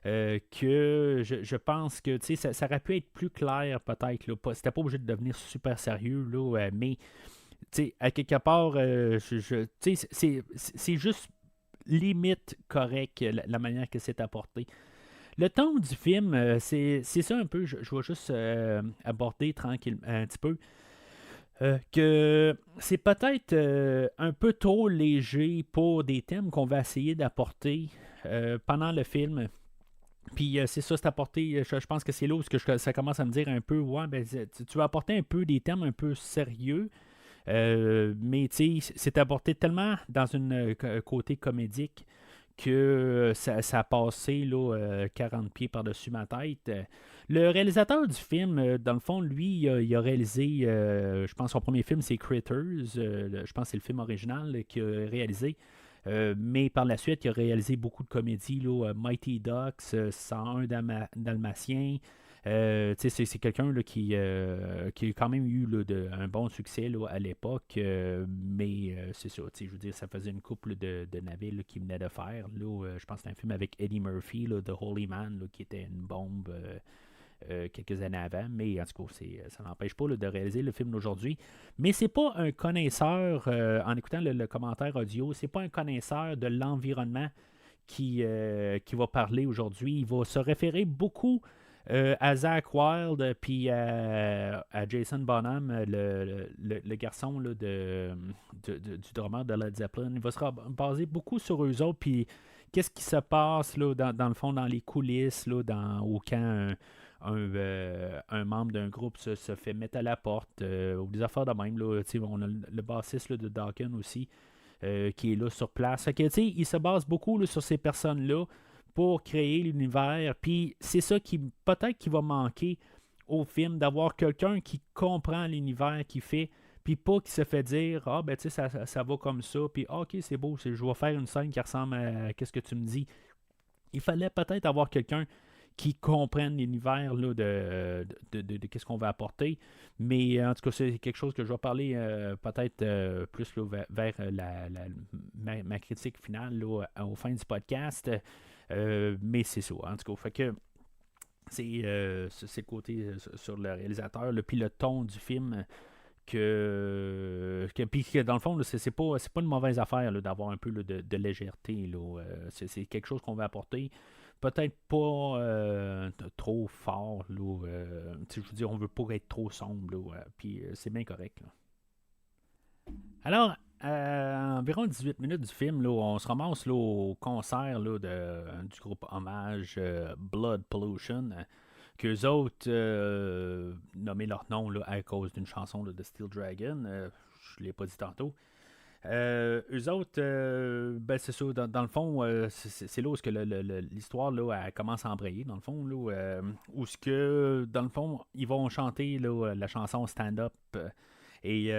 Que je pense que ça aurait pu être plus clair peut-être. C'était pas obligé de devenir super sérieux, là, mais à quelque part, c'est juste limite correct la manière que c'est apporté. Le ton du film, c'est ça un peu, je vais juste aborder tranquillement un petit peu. Que c'est peut-être un peu trop léger pour des thèmes qu'on va essayer d'apporter pendant le film. Puis c'est ça, c'est apporté, je pense que c'est là où ça commence à me dire un peu, ouais, ben, tu vas apporter un peu des thèmes un peu sérieux. Mais c'est apporté tellement dans un côté comédique que ça a passé là, 40 pieds par-dessus ma tête. Le réalisateur du film, dans le fond, lui, il a réalisé, je pense son premier film, c'est Critters. Je pense que c'est le film original qu'il a réalisé. Mais par la suite, il a réalisé beaucoup de comédies, là, Mighty Ducks, 101 Dalmatiens. C'est quelqu'un là, qui a quand même eu là, un bon succès là, à l'époque, mais c'est ça, je veux dire, ça faisait une couple de navets là, qu'il venait de faire. Là, je pense que c'est un film avec Eddie Murphy, là, The Holy Man, là, qui était une bombe quelques années avant, mais en tout cas, ça n'empêche pas là, de réaliser le film d'aujourd'hui. Mais c'est pas un connaisseur, en écoutant le commentaire audio, c'est pas un connaisseur de l'environnement qui va parler aujourd'hui. Il va se référer beaucoup à Zach Wilde puis à Jason Bonham, le garçon là, du drummer de Led Zeppelin. Il va se baser beaucoup sur eux autres, puis qu'est-ce qui se passe là, dans le fond, dans les coulisses, là, au camp. Un membre d'un groupe se fait mettre à la porte, ou des affaires de même. Là, on a le bassiste là, de Dawkins aussi, qui est là sur place. Fait que, il se base beaucoup là, sur ces personnes-là pour créer l'univers. Puis c'est ça qui peut-être qui va manquer au film, d'avoir quelqu'un qui comprend l'univers qu'il fait, puis pas qui se fait dire ah ben tu sais ça va comme ça, puis ok c'est beau, je vais faire une scène qui ressemble à qu'est-ce que tu me dis. Il fallait peut-être avoir quelqu'un qui comprenne l'univers là, de qu'est-ce qu'on va apporter. Mais en tout cas, c'est quelque chose que je vais parler peut-être plus là, vers ma critique finale là, au fin du podcast. Mais c'est ça. En tout cas, fait que c'est le côté sur le réalisateur, puis le ton du film. Puis que dans le fond, là, c'est pas une mauvaise affaire là, d'avoir un peu là, de légèreté. Là. C'est quelque chose qu'on veut apporter. Peut-être pas trop fort. Là, je veux dire, on veut pas être trop sombre. Là, puis c'est bien correct. Là. Alors, environ 18 minutes du film, là, on se ramasse là, au concert là, du groupe Hommage Blood Pollution. Qu'eux autres nommaient leur nom là, à cause d'une chanson là, de Steel Dragon. Je ne l'ai pas dit tantôt. Eux autres, ben c'est ça, dans le fond, c'est là où l'histoire là, elle commence à embrayer, dans le fond, là, où ce que, dans le fond, ils vont chanter là, la chanson Stand Up. Et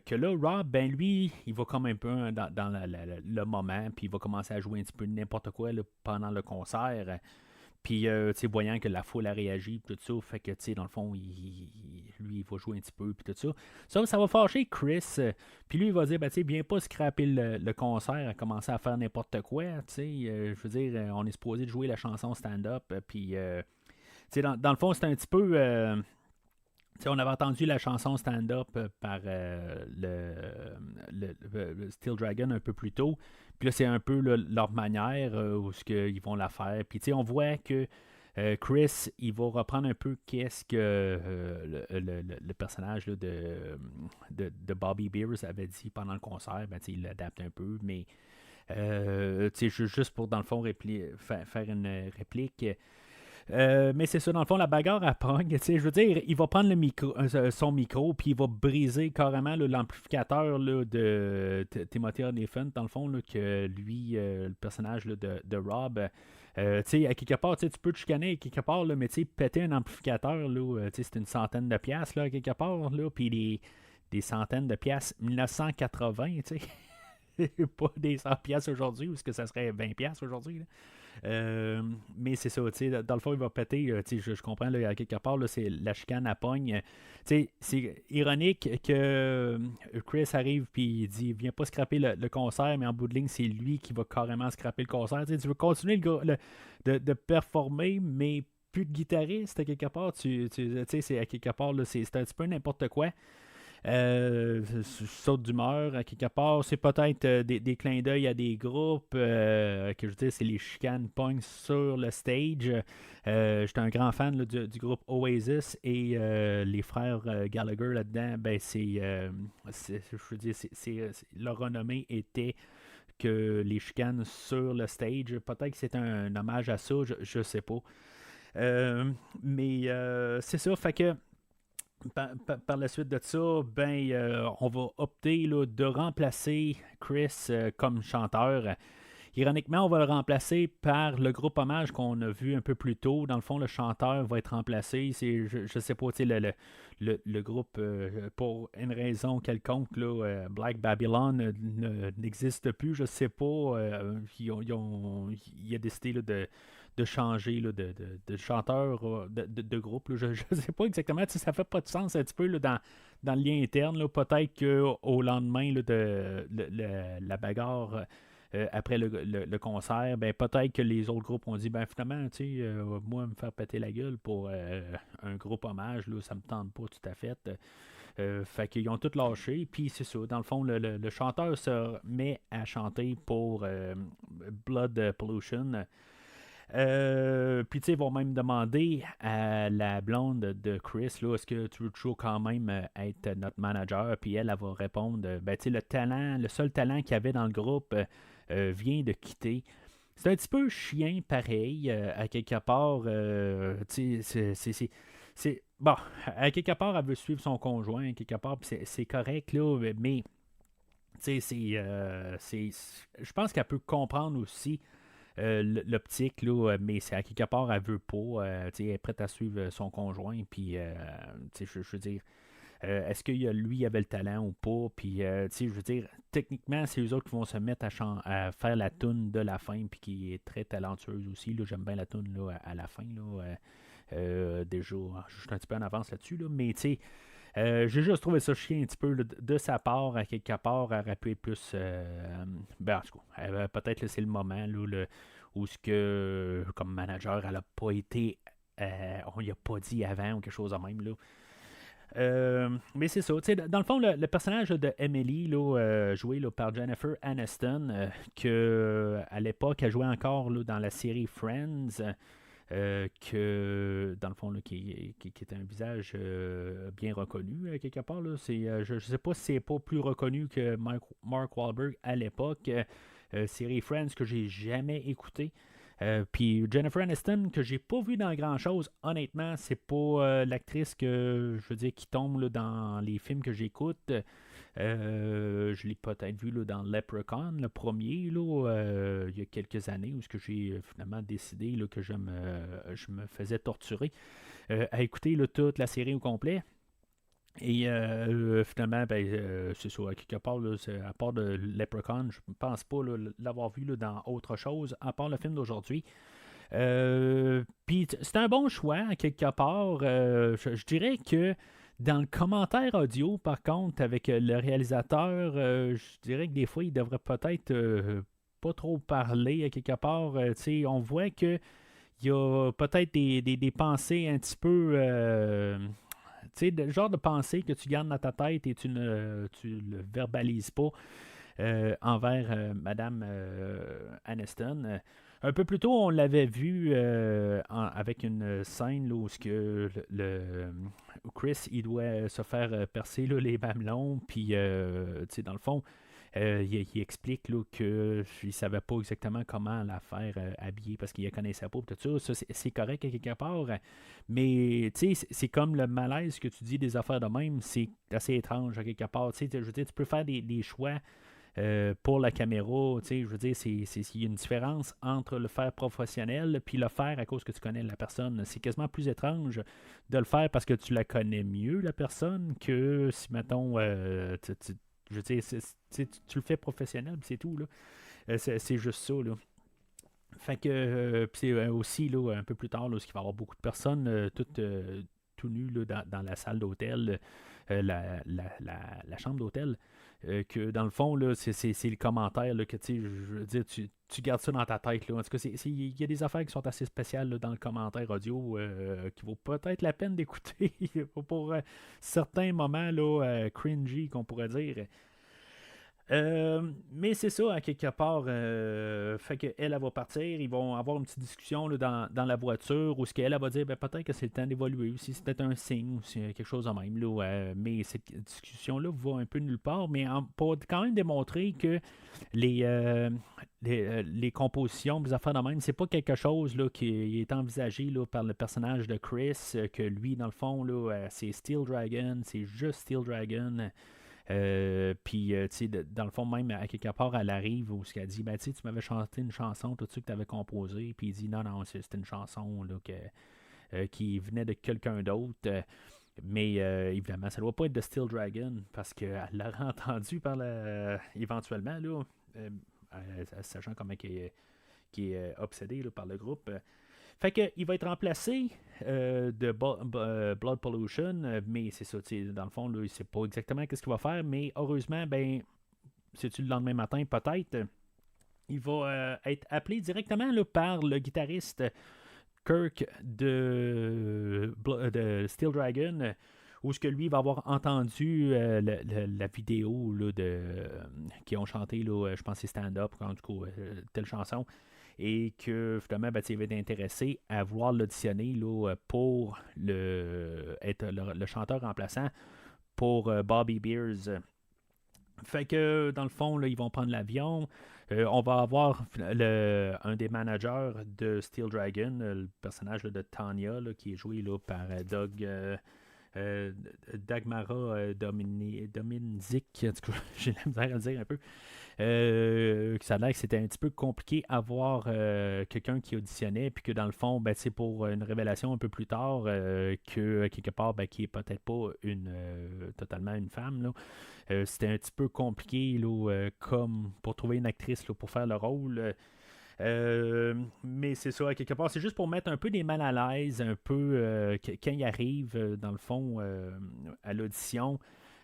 que là, Rob, ben lui, il va comme un peu dans le moment, puis il va commencer à jouer un petit peu n'importe quoi là, pendant le concert. Puis, voyant que la foule a réagi, tout ça, fait que, dans le fond, lui, il va jouer un petit peu, puis tout ça. Ça va fâcher Chris. Puis lui, il va dire, viens pas scraper le concert, à commencer à faire n'importe quoi, je veux dire, on est supposé de jouer la chanson stand-up, puis, dans le fond, c'est un petit peu... on avait entendu la chanson stand-up par le Steel Dragon un peu plus tôt. Puis là, c'est un peu là, leur manière où ils vont la faire. Puis on voit que Chris, il va reprendre un peu qu'est-ce que le personnage là, de Bobby Beers avait dit pendant le concert. Il l'adapte un peu, mais juste pour, dans le fond, faire une réplique. Mais c'est ça, dans le fond, la bagarre à pogne. Je veux dire, il va prendre son micro, puis il va briser carrément là, l'amplificateur là, de Timothy Olyphant, dans le fond, là, que lui, le personnage là, de Rob, à quelque part, tu peux te chicaner à quelque part, là, mais péter un amplificateur, là, c'est une centaine de piastres, là, à quelque part, là, puis des centaines de piastres 1980, tu sais. Pas des 100 piastres aujourd'hui, ou est-ce que ça serait 20 piastres aujourd'hui, là. Mais c'est ça, dans le fond, il va péter. Je comprends, là, à quelque part, là, c'est la chicane à pogne. C'est ironique que Chris arrive et il dit viens pas scraper le concert, mais en bout de ligne, c'est lui qui va carrément scraper le concert. Tu veux continuer de performer, mais plus de guitariste à quelque part. C'est à quelque part, là, c'est un petit peu n'importe quoi. Saute d'humeur à quelque part, c'est peut-être des clins d'œil à des groupes que je veux dire, c'est les chicanes pong sur le stage. J'étais un grand fan là, du groupe Oasis et les frères Gallagher là-dedans, je veux dire, leur renommée était que les chicanes sur le stage, peut-être que c'est un hommage à ça, je sais pas. Mais c'est ça, fait que par la suite de ça, on va opter là, de remplacer Chris comme chanteur. ironiquement, on va le remplacer par le groupe hommage qu'on a vu un peu plus tôt. Dans le fond, le chanteur va être remplacé. Je sais pas, tu sais, le groupe, pour une raison quelconque, là, Black Babylon n'existe plus. Je sais pas. Il a décidé là, de changer là, de chanteur, de groupe. Là. Je ne sais pas exactement. Tu sais, ça fait pas de sens un petit peu là, dans le lien interne. Là. Peut-être qu'au lendemain là, la bagarre. Après le concert, ben peut-être que les autres groupes ont dit ben finalement, tu sais, moi me faire péter la gueule pour un groupe hommage, là, ça me tente pas tout à fait. Fait qu'ils ont tout lâché, puis c'est ça. Dans le fond, le chanteur se met à chanter pour Blood Pollution. Puis tu sais, ils vont même demander à la blonde de Chris, là, est-ce que tu veux toujours quand même être notre manager? Puis elle va répondre, ben tu sais, le seul talent qu'il y avait dans le groupe vient de quitter. C'est un petit peu chien pareil, à quelque part, tu sais, bon, à quelque part, elle veut suivre son conjoint, à quelque part, puis c'est correct, là, mais tu sais, je pense qu'elle peut comprendre aussi l'optique, là, mais c'est à quelque part, elle veut pas. Elle est prête à suivre son conjoint. Puis, je veux dire, est-ce que lui avait le talent ou pas? Puis, je veux dire, techniquement, c'est eux autres qui vont se mettre à faire la toune de la fin, puis qui est très talentueuse aussi. Là, j'aime bien la toune là, à la fin. Là, déjà, je suis un petit peu en avance là-dessus. Là, mais, tu sais, j'ai juste trouvé ça chiant un petit peu là, de sa part, à quelque part, elle aurait pu être plus. Ben, en tout cas, peut-être que c'est le moment là, où ce que, comme manager, elle n'a pas été. On lui a pas dit avant ou quelque chose de même. Là. Mais c'est ça. Dans le fond, le personnage de Emily, là, joué là, par Jennifer Aniston, que à l'époque, elle jouait encore là, dans la série Friends. Que dans le fond là, qui est un visage bien reconnu quelque part là. Je ne sais pas si c'est pas plus reconnu que Mark Wahlberg à l'époque. Série Friends que j'ai jamais écouté. Puis Jennifer Aniston que j'ai pas vu dans grand chose. Honnêtement, c'est pas l'actrice que je veux dire qui tombe là, dans les films que j'écoute. Je l'ai peut-être vu là, dans Leprechaun, le premier, là, il y a quelques années, où j'ai finalement décidé là, que je me faisais torturer à écouter là, toute la série au complet. Et finalement, ben, c'est ça, à quelque part, là, à part de Leprechaun, je ne pense pas là, l'avoir vu là, dans autre chose, à part le film d'aujourd'hui. Puis c'est un bon choix, à quelque part. Je dirais que dans le commentaire audio, par contre, avec le réalisateur, je dirais que des fois, il devrait peut-être pas trop parler, à quelque part. On voit que il y a peut-être des pensées un petit peu. Le genre de pensée que tu gardes dans ta tête et tu le verbalises pas envers Madame Aniston. Un peu plus tôt, on l'avait vu avec une scène là, où Chris il doit se faire percer là, les mamelons, puis dans le fond, il explique qu'il ne savait pas exactement comment la faire habiller parce qu'il ne connaissait pas. Tout ça, c'est correct à quelque part. Mais c'est comme le malaise que tu dis des affaires de même, c'est assez étrange à quelque part. Je veux dire, tu peux faire des choix pour la caméra. Je veux dire, il y a une différence entre le faire professionnel puis le faire à cause que tu connais la personne. C'est quasiment plus étrange de le faire parce que tu la connais mieux, la personne, que si, mettons, je veux dire, tu le fais professionnel, c'est tout. Là. C'est juste ça. Là. Fait que c'est aussi là, un peu plus tard, là, il va y avoir beaucoup de personnes toutes tout nues là, dans la salle d'hôtel, la chambre d'hôtel. Que dans le fond, là, c'est le commentaire là, que je veux dire, tu gardes ça dans ta tête. Là. En tout cas, il y a des affaires qui sont assez spéciales là, dans le commentaire audio qui vaut peut-être la peine d'écouter pour certains moments là, cringy, qu'on pourrait dire. Mais c'est ça, à quelque part. Fait qu'elle va partir. Ils vont avoir une petite discussion là, dans la voiture où ce qu'elle va dire ben, peut-être que c'est le temps d'évoluer aussi. C'est peut-être un signe ou c'est quelque chose de même. Là, mais cette discussion-là va un peu nulle part. Mais pour quand même démontrer que les compositions, les affaires de même, c'est pas quelque chose là, qui est envisagé là, par le personnage de Chris. Que lui, dans le fond, là, c'est Steel Dragon. C'est juste Steel Dragon. Puis, tu sais, dans le fond, même à quelque part, elle arrive où elle dit, ben, tu sais, tu m'avais chanté une chanson, tout ça que tu avais composé. Puis il dit, non, non, c'était une chanson là, qui venait de quelqu'un d'autre. Mais évidemment, ça ne doit pas être de Steel Dragon parce qu'elle l'aurait entendu éventuellement, là, sachant comment qui est obsédé là, par le groupe. Fait qu'il va être remplacé de Blood Pollution, mais c'est ça, dans le fond, là, il ne sait pas exactement ce qu'il va faire, mais heureusement, ben, c'est-tu le lendemain matin, peut-être, il va être appelé directement là, par le guitariste Kirk de Steel Dragon, où ce que lui va avoir entendu la vidéo là, qui ont chanté, là, je pense que c'est Stand Up, du coup, telle chanson, et que finalement, ben, il va être intéressé à vouloir l'auditionner là, pour être le chanteur remplaçant pour Bobby Beers. Fait que dans le fond, là, ils vont prendre l'avion. On va avoir un des managers de Steel Dragon, le personnage là, de Tanya, là, qui est joué là, par Dagmara Dominzik, en tout cas, j'ai la misère à le dire un peu. Ça a l'air que c'était un petit peu compliqué avoir quelqu'un qui auditionnait, puis que dans le fond, ben, c'est pour une révélation un peu plus tard que quelque part, ben, qui est peut-être pas totalement une femme. Là. C'était un petit peu compliqué là, comme pour trouver une actrice là, pour faire le rôle. Mais c'est ça, à quelque part, c'est juste pour mettre un peu des mal à l'aise, un peu quand il arrive, dans le fond, à l'audition.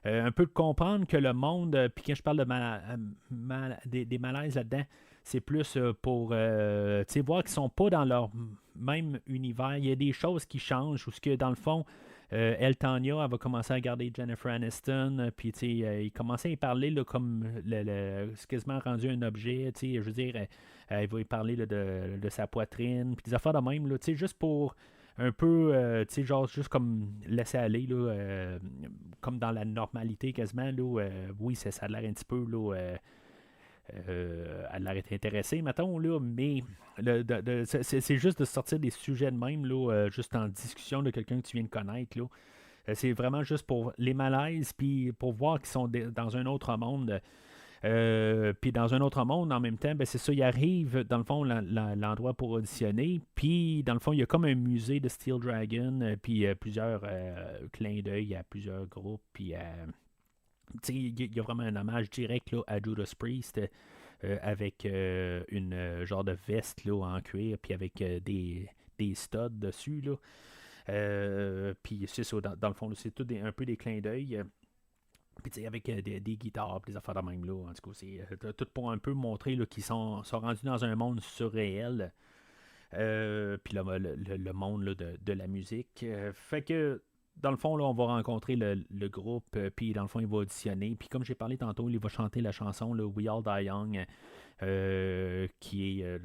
Un peu de comprendre que le monde, puis quand je parle de des malaises là-dedans, c'est plus pour voir qu'ils sont pas dans leur même univers. Il y a des choses qui changent, ou ce que dans le fond, elle Tanya, elle va commencer à regarder Jennifer Aniston, puis il commençait à y parler là, comme c'est quasiment rendu un objet, je veux dire, elle va y parler là, de sa poitrine, puis des affaires de même, là, juste pour un peu, genre, juste comme laisser aller, là, comme dans la normalité quasiment, là, oui, ça a l'air un petit peu, là, elle a l'air intéressée, mettons, là, mais c'est juste de sortir des sujets de même, là, juste en discussion de quelqu'un que tu viens de connaître, là. C'est vraiment juste pour les malaises, puis pour voir qu'ils sont dans un autre monde. Puis dans un autre monde, en même temps, ben c'est ça, il arrive, dans le fond, l'endroit pour auditionner. Puis, dans le fond, il y a comme un musée de Steel Dragon, puis plusieurs clins d'œil à plusieurs groupes. Puis, il y a vraiment un hommage direct là, à Judas Priest, avec une genre de veste là, en cuir, puis avec des studs dessus. Là. Puis, c'est ça, dans le fond, là, c'est tout un peu des clins d'œil. Puis tu sais, avec des guitares, des affaires de même là. En tout cas, c'est tout pour un peu montrer là, qu'ils sont rendus dans un monde surréel. Puis le monde là, de la musique. Fait que dans le fond, là, on va rencontrer le groupe, puis dans le fond, il va auditionner. Puis comme j'ai parlé tantôt, il va chanter la chanson là, We All Die Young, qui est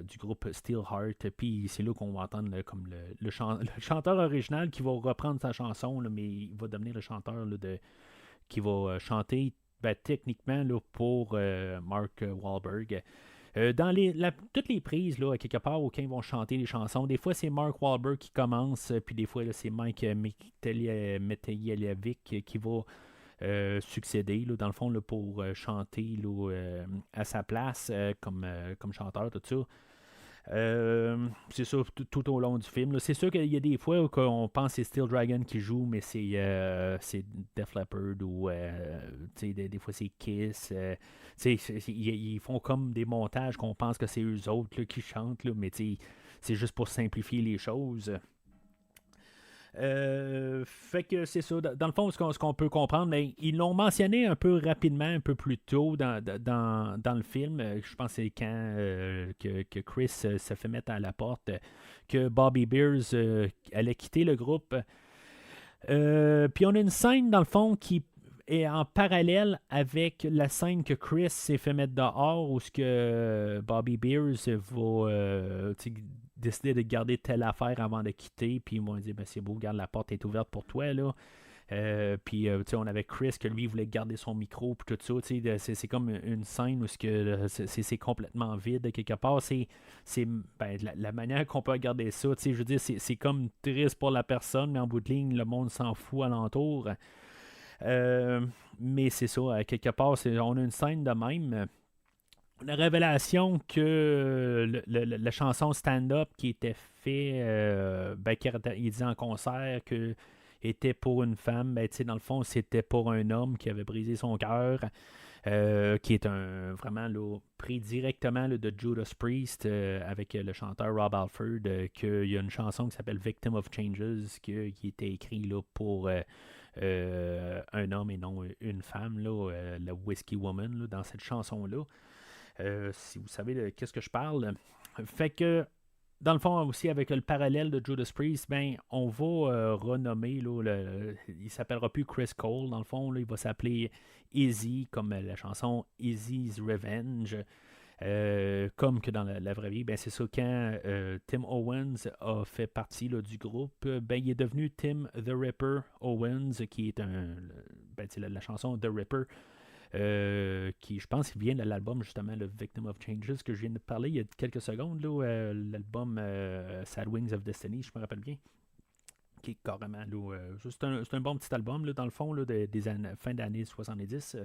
du groupe Steelheart. Puis c'est là qu'on va entendre là, comme le chanteur original qui va reprendre sa chanson, là, mais il va devenir le chanteur là, qui va chanter ben, techniquement là, pour Mark Wahlberg. Dans toutes les prises, là, quelque part, où ils vont chanter les chansons, des fois c'est Mark Wahlberg qui commence, puis des fois là, c'est Mike Metelijevic qui va succéder, là, dans le fond, là, pour chanter là, à sa place comme chanteur, tout ça. C'est ça tout au long du film. Là. C'est sûr qu'il y a des fois où on pense que c'est Steel Dragon qui joue, mais c'est Def Leppard ou des fois c'est Kiss. Ils font comme des montages qu'on pense que c'est eux autres là, qui chantent, là, mais c'est juste pour simplifier les choses. Fait que c'est ça. Dans le fond, ce qu'on peut comprendre, mais ils l'ont mentionné un peu rapidement, un peu plus tôt dans le film. Je pense que c'est quand que Chris se fait mettre à la porte, que Bobby Beers allait quitter le groupe. Puis on a une scène, dans le fond, qui est en parallèle avec la scène que Chris s'est fait mettre dehors, où ce que Bobby Beers va décider de garder telle affaire avant de quitter, puis ils m'ont dit ben c'est beau, garde, la porte est ouverte pour toi là. Puis on avait Chris que lui voulait garder son micro puis tout ça, c'est comme une scène où c'est complètement vide quelque part. C'est ben, la manière qu'on peut regarder ça, je veux dire, c'est comme triste pour la personne, mais en bout de ligne le monde s'en fout alentour. Mais c'est ça, à quelque part, on a une scène de même. La révélation que la chanson Stand Up qui était fait, il disait en concert que était pour une femme, dans le fond, c'était pour un homme qui avait brisé son cœur, qui est vraiment là, pris directement là, de Judas Priest avec le chanteur Rob Halford, qu'il y a une chanson qui s'appelle Victim of Changes qui était écrite là, pour un homme et non une femme, là, la Whiskey Woman, là, dans cette chanson-là. Si vous savez de qu'est-ce que je parle. Fait que, dans le fond, aussi avec le parallèle de Judas Priest, ben, on va renommer, là, il s'appellera plus Chris Cole, dans le fond, là, il va s'appeler Easy, comme la chanson Easy's Revenge. Comme que dans la vraie vie, ben c'est ça, quand Tim Owens a fait partie là, du groupe, ben, il est devenu Tim The Ripper Owens, qui est la chanson The Ripper, qui, je pense, vient de l'album, justement, le Victim of Changes, que je viens de parler il y a quelques secondes, là, l'album Sad Wings of Destiny, je me rappelle bien, qui est carrément, là, c'est un bon petit album, là, dans le fond, là, des années, fin d'année 70.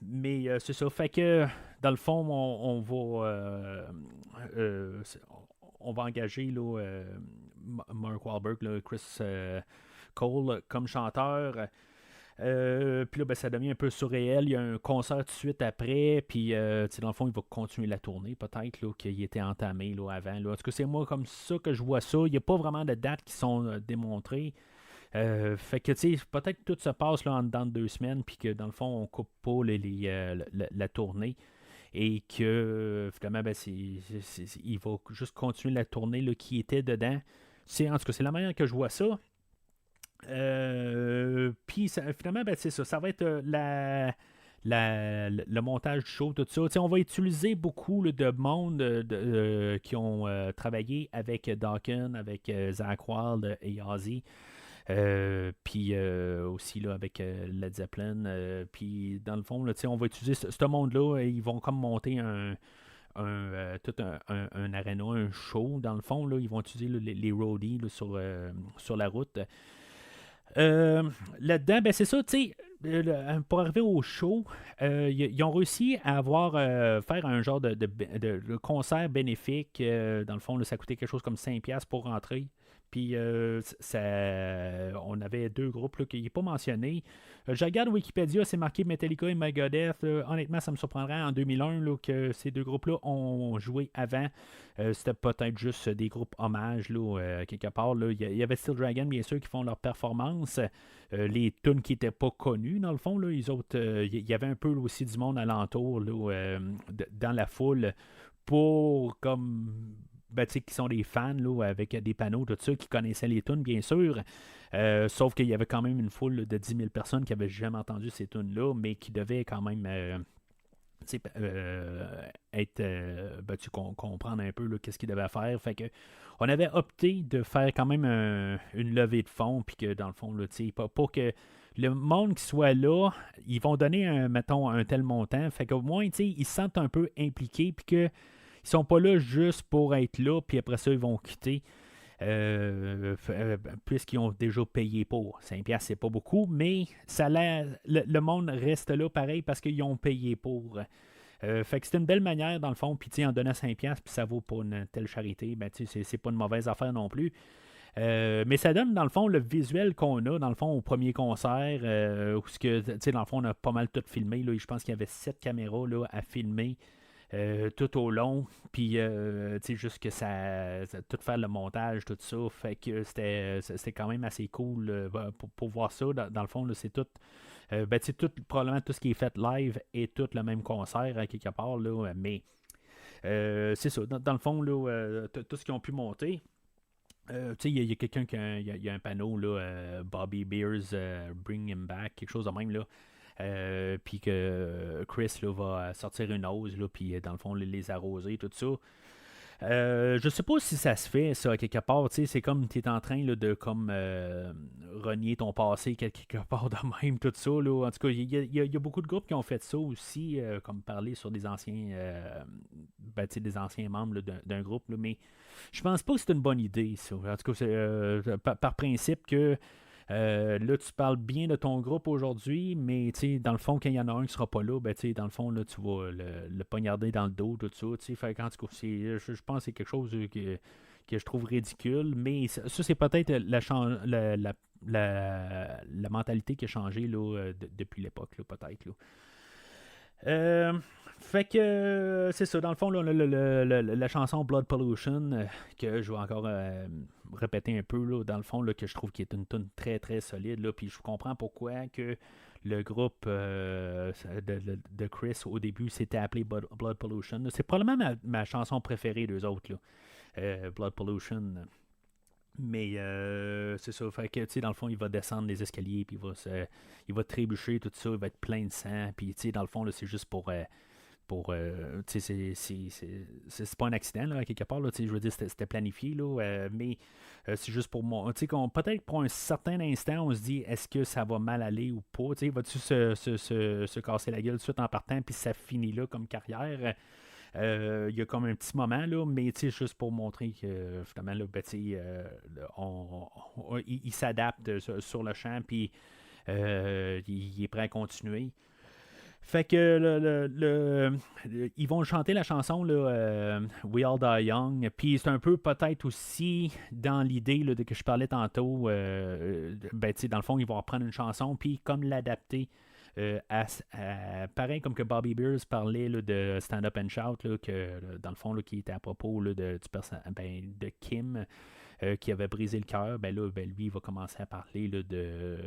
Mais c'est ça, fait que, dans le fond, on va engager là, Mark Wahlberg, là, Chris Cole, comme chanteur. Puis là, ben, ça devient un peu surréel. Il y a un concert tout de suite après. Puis, dans le fond, il va continuer la tournée, peut-être, là, qu'il était entamé là, avant. Là. En tout cas, c'est moi comme ça que je vois ça. Il n'y a pas vraiment de dates qui sont démontrées. Fait que, tu sais, peut-être que tout se passe là, en dedans de 2 semaines. Puis que, dans le fond, on coupe pas la tournée. Et que, finalement, ben, il va juste continuer la tournée là, qui était dedans. En tout cas, c'est la manière que je vois ça. Puis finalement, ben, c'est ça. Ça va être le montage du show, tout ça. T'sais, on va utiliser beaucoup là, de monde qui ont travaillé avec Dawkins, avec Zach Wild et Ozzy. Puis aussi là, avec Led Zeppelin. Puis dans le fond, là, on va utiliser ce monde-là. Ils vont comme monter tout un arena, un show. Dans le fond, là, ils vont utiliser là, les roadies là, sur la route. Là-dedans, ben c'est ça, tu sais, pour arriver au show, ils ont réussi à faire un genre de concert bénéfique. Dans le fond, là, ça coûtait quelque chose comme 5$ pour rentrer. Puis on avait 2 groupes là, qui n'est pas mentionné. Je regarde Wikipédia, c'est marqué Metallica et Megadeth. Honnêtement, ça me surprendrait en 2001 là, que ces 2 groupes-là ont joué avant. C'était peut-être juste des groupes hommages là, quelque part. Là. Il y avait Steel Dragon, bien sûr, qui font leur performance. Les tunes qui n'étaient pas connues, dans le fond. Là, les autres, il y avait un peu là, aussi du monde alentour là, dans la foule pour comme qui sont des fans là, avec des panneaux, tout ça, qui connaissaient les tunes, bien sûr. Sauf qu'il y avait quand même une foule là, de 10 000 personnes qui n'avaient jamais entendu ces tunes-là, mais qui devaient quand même être comprendre un peu là, qu'est-ce qu'ils devaient faire. Fait que on avait opté de faire quand même une levée de fonds, puis que dans le fond, là, pour que le monde qui soit là, ils vont donner mettons, un tel montant. Fait qu'au moins, ils se sentent un peu impliqués, puis que ils sont pas là juste pour être là, puis après ça, ils vont quitter. Puisqu'ils ont déjà payé pour. 5$, c'est pas beaucoup, mais le monde reste là pareil parce qu'ils ont payé pour. Fait que c'est une belle manière, dans le fond, puis en donnant 5$, puis ça vaut pour une telle charité, ben, c'est pas une mauvaise affaire non plus. Mais ça donne, dans le fond, le visuel qu'on a, dans le fond, au premier concert, où dans le fond, on a pas mal tout filmé. Là, je pense qu'il y avait 7 caméras là, à filmer. Tout au long, puis juste que tout faire le montage, tout ça, fait que c'était quand même assez cool pour voir ça. Dans le fond, là, c'est tout, probablement tout ce qui est fait live est tout le même concert à quelque part, là, mais c'est ça. Dans le fond, là, tout ce qu'ils ont pu monter. Il y a quelqu'un il y a un panneau, là, Bobby Beers, Bring Him Back, quelque chose de même, là. Puis que Chris là, va sortir une hausse, puis dans le fond les arroser, tout ça. Je sais pas si ça se fait, ça, quelque part. C'est comme tu es en train là, de comme renier ton passé quelque part de même, tout ça. Là. En tout cas, il y a beaucoup de groupes qui ont fait ça aussi, comme parler sur des anciens des anciens membres là, d'un groupe. Là, mais je pense pas que c'est une bonne idée, ça. En tout cas, c'est par principe que Là, tu parles bien de ton groupe aujourd'hui, mais dans le fond, quand il y en a un qui sera pas là, ben, dans le fond, là, tu vas le poignarder dans le dos, tout ça. Fait qu'en tout cas, je pense que c'est quelque chose que je trouve ridicule, mais ça c'est peut-être la mentalité qui a changé là, depuis l'époque, là, peut-être. Là. Euh, fait que c'est ça, dans le fond, là, la chanson Blood Pollution, que je vais encore répéter un peu, là, dans le fond, là, que je trouve qui est une tune très très solide, là, puis je comprends pourquoi que le groupe de Chris au début s'était appelé Blood Pollution. C'est probablement ma chanson préférée d'eux autres, là, Blood Pollution. Mais c'est ça, fait que, dans le fond, il va descendre les escaliers, puis il va trébucher, tout ça, il va être plein de sang, puis, dans le fond, là, c'est juste c'est pas un accident, là, quelque part, là, je veux dire, c'était planifié, là, mais c'est juste pour moi, peut-être pour un certain instant, on se dit, est-ce que ça va mal aller ou pas, va-tu se casser la gueule tout de suite en partant, puis ça finit là comme carrière. Il y a comme un petit moment, là, mais juste pour montrer que finalement, là, ben, il s'adapte sur le champ, puis il est prêt à continuer. Fait que ils vont chanter la chanson là, We All Die Young. Puis c'est un peu peut-être aussi dans l'idée là, de que je parlais tantôt. Ben, dans le fond, ils vont reprendre une chanson puis comme l'adapter. Pareil comme que Bobby Beers parlait là, de Stand Up and Shout, là, que, dans le fond, là, qui était à propos là, de Kim. Qui avait brisé le cœur, ben là, lui, il va commencer à parler là, de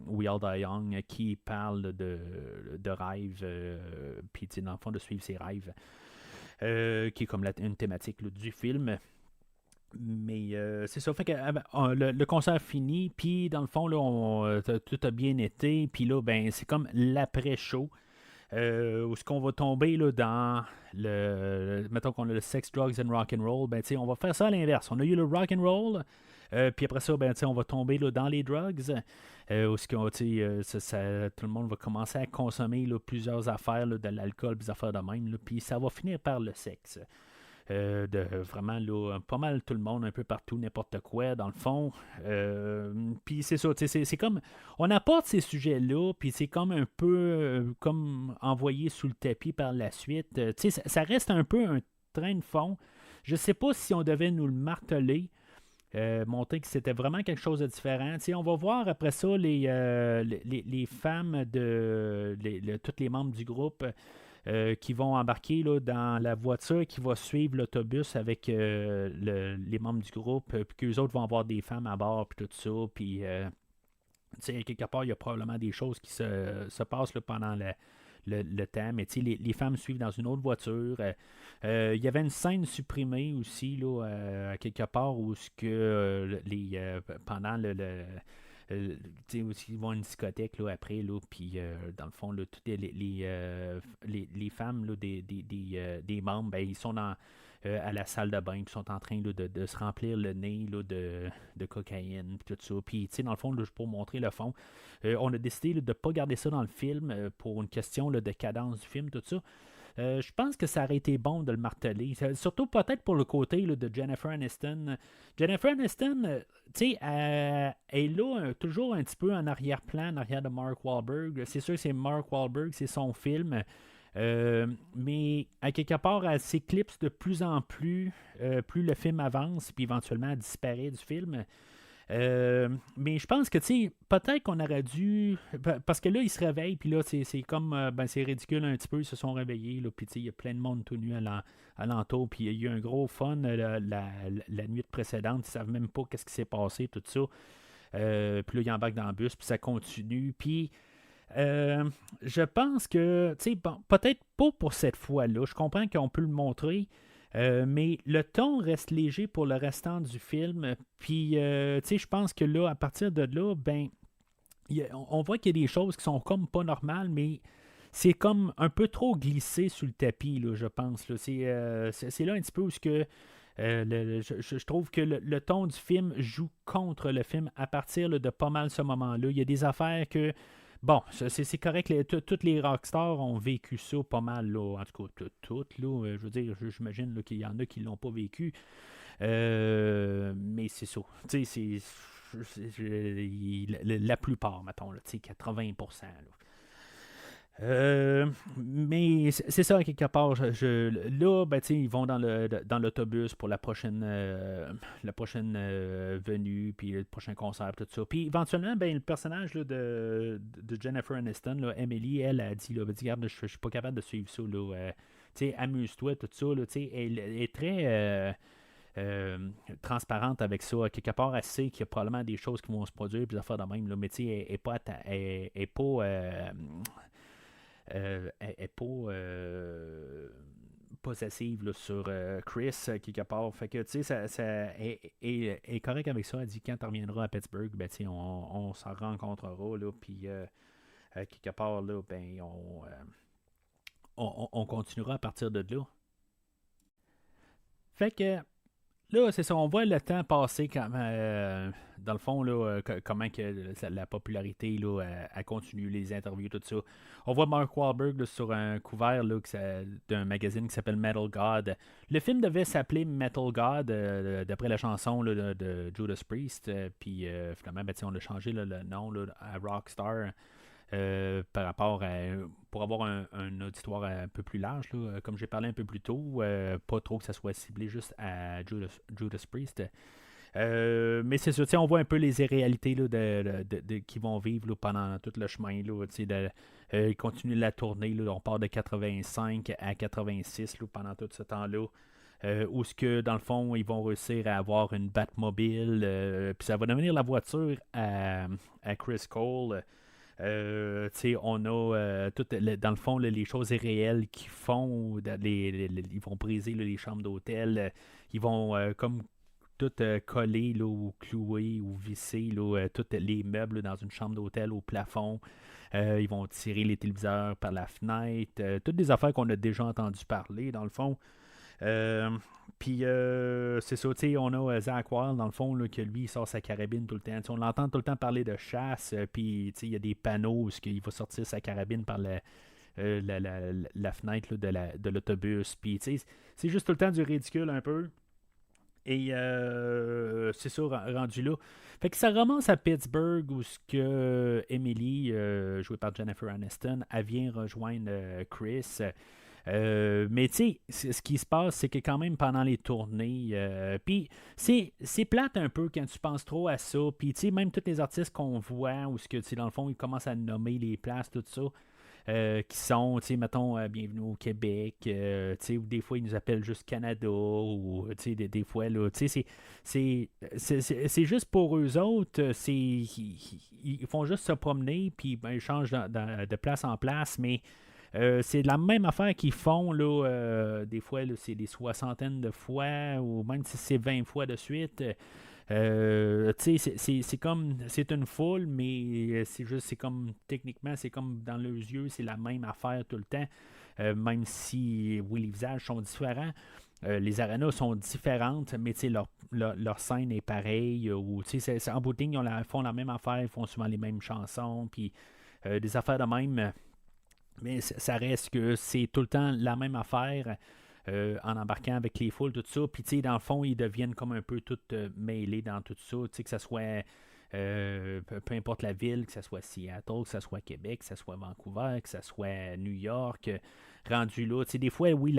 We All Die Young, qui parle de rêves, puis dans le fond, de suivre ses rêves, qui est comme une thématique là, du film. Mais c'est ça, fait que le concert finit, puis dans le fond, là, tout a bien été, puis là, ben, c'est comme l'après-show. Où est-ce qu'on va tomber là, dans mettons qu'on a le sex, drugs and rock and roll, ben on va faire ça à l'inverse. On a eu le rock and roll, puis après ça, ben on va tomber là, dans les drugs, où est-ce qu'on, tout le monde va commencer à consommer là, plusieurs affaires, là, de l'alcool, des affaires de même, puis ça va finir par le sexe. De vraiment là, pas mal tout le monde, un peu partout, n'importe quoi, dans le fond. Puis c'est ça, c'est comme. On apporte ces sujets-là, puis c'est comme un peu comme envoyé sous le tapis par la suite. Ça reste un peu un train de fond. Je sais pas si on devait nous le marteler. Montrer que c'était vraiment quelque chose de différent. On va voir après ça les femmes tous les membres du groupe qui vont embarquer là, dans la voiture qui va suivre l'autobus avec les membres du groupe, puis qu'eux autres vont avoir des femmes à bord, puis tout ça, puis quelque part, il y a probablement des choses qui se passent là, pendant le temps, mais les femmes suivent dans une autre voiture. Il y avait une scène supprimée aussi, là, à quelque part, où ce que pendant ils vont à une discothèque là, après, là, puis dans le fond, là, toutes les femmes là, des membres, ben, ils sont à la salle de bain, puis sont en train là, de se remplir le nez là, de cocaïne, puis tout ça. Puis, dans le fond, là, pour montrer le fond, on a décidé là, de ne pas garder ça dans le film pour une question là, de cadence du film, tout ça. Je pense que ça aurait été bon de le marteler. Surtout peut-être pour le côté là, de Jennifer Aniston. Jennifer Aniston, elle est là toujours un petit peu en arrière-plan, en arrière de Mark Wahlberg. C'est sûr que c'est Mark Wahlberg, c'est son film. Mais à quelque part, elle s'éclipse de plus en plus, plus le film avance, puis éventuellement elle disparaît du film. Mais je pense que, peut-être qu'on aurait dû. Parce que là, ils se réveillent, puis là, c'est comme. C'est ridicule un petit peu, ils se sont réveillés, là, puis il y a plein de monde tout nu à l'entour, puis il y a eu un gros fun la nuit précédente, ils savent même pas qu'est-ce qui s'est passé, tout ça. Puis là, ils embarquent dans le bus, puis ça continue, puis. Je pense que, peut-être pas pour cette fois-là. Je comprends qu'on peut le montrer, mais le ton reste léger pour le restant du film. Puis, je pense que là, à partir de là, ben, on voit qu'il y a des choses qui sont comme pas normales, mais c'est comme un peu trop glissé sous le tapis, là, je pense. Là. C'est là un petit peu où je trouve que le ton du film joue contre le film à partir là, de pas mal ce moment-là. Il y a des affaires que. Bon, c'est correct, toutes les rockstars ont vécu ça pas mal, là. En tout cas, toutes, là. Je veux dire, j'imagine là, qu'il y en a qui l'ont pas vécu. Mais c'est ça. Tu sais, la plupart, mettons, là, 80%. Là. Mais c'est ça, quelque part. Là, ben, ils vont dans l'autobus pour la prochaine venue, puis le prochain concert, tout ça. Puis éventuellement, ben, le personnage là, de Jennifer Aniston, là, Emily, elle a dit, là, regarde, je suis pas capable de suivre ça. Là, amuse-toi, tout ça. Là, elle est très transparente avec ça. Quelque part, elle sait qu'il y a probablement des choses qui vont se produire, puis des affaires de même. Là, mais elle n'est pas. Elle est pas elle n'est pas possessive là, sur Chris quelque part. Fait que tu sais, elle est correct avec ça. Elle dit quand tu reviendras à Pittsburgh, ben, on s'en rencontrera. Là, puis quelque part, là, ben, on continuera à partir de là. Fait que là, c'est ça, on voit le temps passer dans le fond, là, comment que la popularité là, elle continue, les interviews, tout ça. On voit Mark Wahlberg là, sur un couvert là, d'un magazine qui s'appelle Metal God. Le film devait s'appeler Metal God, d'après la chanson là, de Judas Priest. Puis finalement, ben, on a changé là, le nom là, à Rockstar. Par rapport à pour avoir un auditoire un peu plus large, là, comme j'ai parlé un peu plus tôt, pas trop que ça soit ciblé juste à Judas Priest. Mais c'est ça, on voit un peu les irréalités là, qu'ils vont vivre là, pendant tout le chemin. Là, ils continuent la tournée. Là, on part de 85 à 86 là, pendant tout ce temps-là. Où ce que dans le fond ils vont réussir à avoir une Batmobile, puis ça va devenir la voiture à Chris Cole. On a dans le fond les choses irréelles qu'ils font. Ils vont briser là, les chambres d'hôtel. Ils vont comme tout coller là, ou clouer ou visser là, tous les meubles là, dans une chambre d'hôtel au plafond. Ils vont tirer les téléviseurs par la fenêtre. Toutes des affaires qu'on a déjà entendu parler dans le fond. Puis c'est ça, on a Zach Wild dans le fond, là, que lui il sort sa carabine tout le temps. On l'entend tout le temps parler de chasse, puis il y a des panneaux où il va sortir sa carabine par la fenêtre là, de l'autobus. Puis c'est juste tout le temps du ridicule un peu. Et c'est ça, rendu là. Fait que ça remonte à Pittsburgh où ce que Emily, jouée par Jennifer Aniston, elle vient rejoindre Chris. Mais tu sais, ce qui se passe, c'est que quand même pendant les tournées, puis c'est plate un peu quand tu penses trop à ça. Puis tu sais, même tous les artistes qu'on voit, ou ce que dans le fond, ils commencent à nommer les places, tout ça. Qui sont, tu sais, mettons, bienvenue au Québec, tu sais, ou des fois ils nous appellent juste Canada, ou tu sais, des fois, là, tu sais, c'est juste pour eux autres, ils font juste se promener, puis ben, ils changent de place en place, mais c'est la même affaire qu'ils font, là, des fois, là, c'est des soixantaines de fois, ou même si c'est 20 fois de suite. C'est comme c'est une foule, mais c'est comme techniquement c'est comme dans leurs yeux c'est la même affaire tout le temps, même si oui les visages sont différents, les arénas sont différentes, mais leur scène est pareille, ou en bout de ligne font la même affaire, ils font souvent les mêmes chansons, puis des affaires de même, mais ça reste que c'est tout le temps la même affaire. En embarquant avec les foules, tout ça. Puis, tu sais, dans le fond, ils deviennent comme un peu tout mêlés dans tout ça. Tu sais, que ce soit peu importe la ville, que ce soit Seattle, que ce soit Québec, que ce soit Vancouver, que ce soit New York, rendu là. Tu sais, des fois, oui,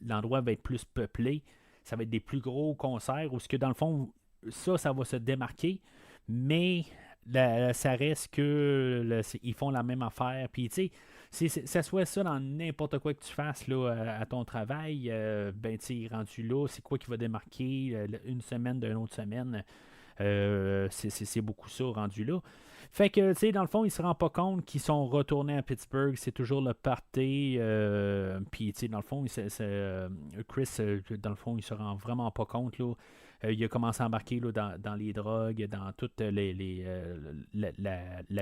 l'endroit va être plus peuplé. Ça va être des plus gros concerts où ce que, dans le fond, ça va se démarquer. Mais ça reste que ils font la même affaire. Puis, tu sais, ça soit ça dans n'importe quoi que tu fasses là, à ton travail, ben tu sais, rendu là, c'est quoi qui va démarquer une semaine d'une autre semaine. C'est beaucoup ça rendu là. Fait que, tu sais, dans le fond, ils se rendent pas compte qu'ils sont retournés à Pittsburgh. C'est toujours le party. Puis, tu sais, dans le fond, Chris, dans le fond, il se rend vraiment pas compte, là. Il a commencé à embarquer là, dans les drogues, dans toute la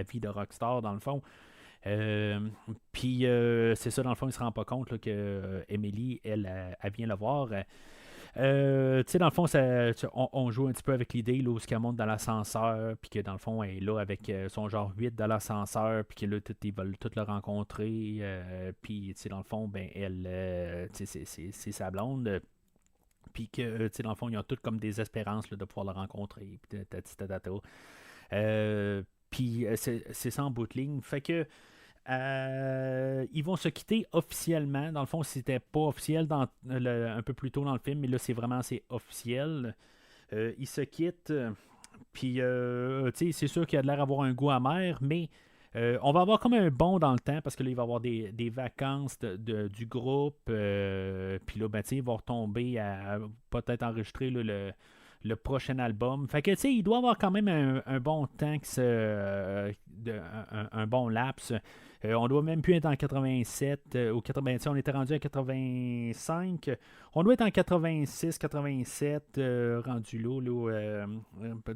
vie de rockstar, dans le fond. Puis c'est ça, dans le fond, il se rend pas compte là, que Emily, elle vient le voir. Tu sais, dans le fond, on joue un petit peu avec l'idée là, où qu'elle monte dans l'ascenseur, puis que dans le fond, elle est là avec son genre 8 dans l'ascenseur, puis que là, ils veulent tous le rencontrer. Puis, tu sais, dans le fond, ben, elle, tu sais, c'est sa blonde. Puis que, dans le fond, ils ont toutes comme des espérances là, de pouvoir le rencontrer. Puis c'est ça en bout de ligne. Fait que ils vont se quitter officiellement. Dans le fond, c'était pas officiel un peu plus tôt dans le film, mais là, c'est officiel. Ils se quittent. Puis, c'est sûr qu'il a l'air d'avoir un goût amer, mais on va avoir comme un bond dans le temps parce que là, il va y avoir des vacances du groupe. Puis là, ils vont retomber à peut-être enregistrer là, le prochain album. Fait que, il doit avoir quand même un bon temps, un bon laps. On doit même plus être en 87 ou 87, on était rendu à 85. On doit être en 86, 87, rendu là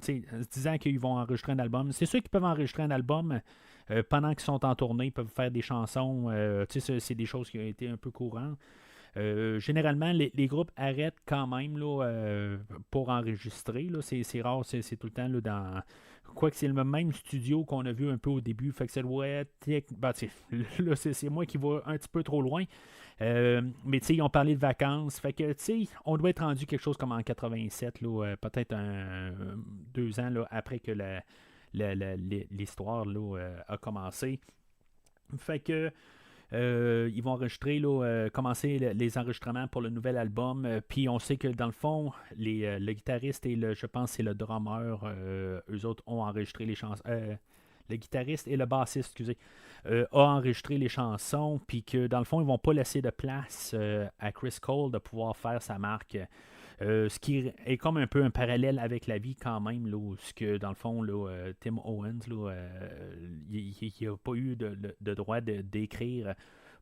se disant qu'ils vont enregistrer un album. C'est sûr qu'ils peuvent enregistrer un album pendant qu'ils sont en tournée, ils peuvent faire des chansons. C'est des choses qui ont été un peu courantes. Généralement, les groupes arrêtent quand même là, pour enregistrer. Là. C'est rare, c'est tout le temps là, dans. Quoique c'est le même studio qu'on a vu un peu au début. Fait que ça doit être. Là, c'est moi qui vais un petit peu trop loin. Mais ils ont parlé de vacances. Fait que on doit être rendu quelque chose comme en 87, là, peut-être 2 ans là, après que l'histoire là, a commencé. Fait que. Ils vont enregistrer, là, commencer les enregistrements pour le nouvel album. Puis on sait que dans le fond, le guitariste et je pense c'est le drummer, eux autres ont enregistré les chansons. Le guitariste et le bassiste, excusez, ont enregistré les chansons. Puis que dans le fond, ils vont pas laisser de place à Chris Cole de pouvoir faire sa marque. Ce qui est comme un peu un parallèle avec la vie quand même, là, ce que dans le fond, là, Tim Owens, il n'a pas eu de droit d'écrire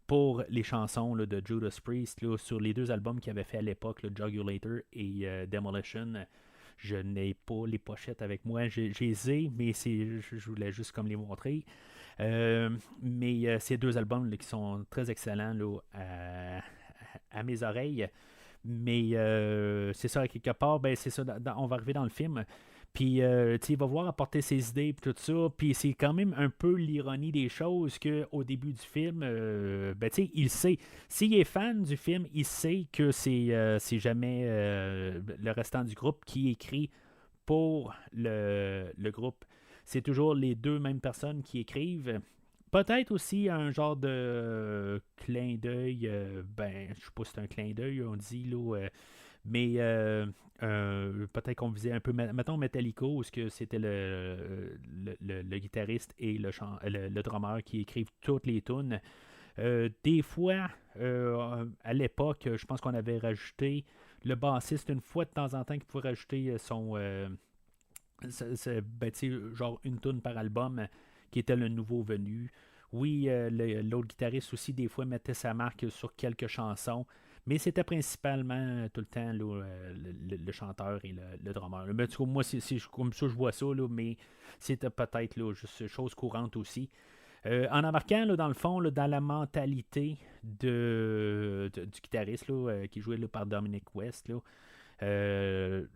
pour les chansons là, de Judas Priest là, sur les 2 albums qu'il avait fait à l'époque, le Jugulator et Demolition. Je n'ai pas les pochettes avec moi, j'ai les ai, mais je voulais juste comme les montrer. Mais ces 2 albums là, qui sont très excellents là, à mes oreilles. Mais c'est ça, quelque part, c'est ça, on va arriver dans le film. Puis, il va voir apporter ses idées et tout ça. Puis, c'est quand même un peu l'ironie des choses qu'au début du film, il sait. S'il est fan du film, il sait que c'est jamais le restant du groupe qui écrit pour le groupe. C'est toujours les 2 mêmes personnes qui écrivent. Peut-être aussi un genre de clin d'œil, je sais pas si c'est un clin d'œil, on dit, là, mais peut-être qu'on visait un peu, mettons Metallica, où c'était le guitariste et le drummer qui écrivent toutes les tunes. Des fois, à l'époque, je pense qu'on avait rajouté le bassiste une fois de temps en temps qui pouvait rajouter son. Genre une tune par album qui était le nouveau venu. Oui, l'autre guitariste aussi, des fois, mettait sa marque sur quelques chansons, mais c'était principalement tout le temps là, le chanteur et le drummer. Mais, moi, c'est comme ça je vois ça, là, mais c'était peut-être là, juste chose courante aussi. En embarquant, là, dans le fond, là, dans la mentalité du guitariste là, qui jouait là, par Dominic West, là, le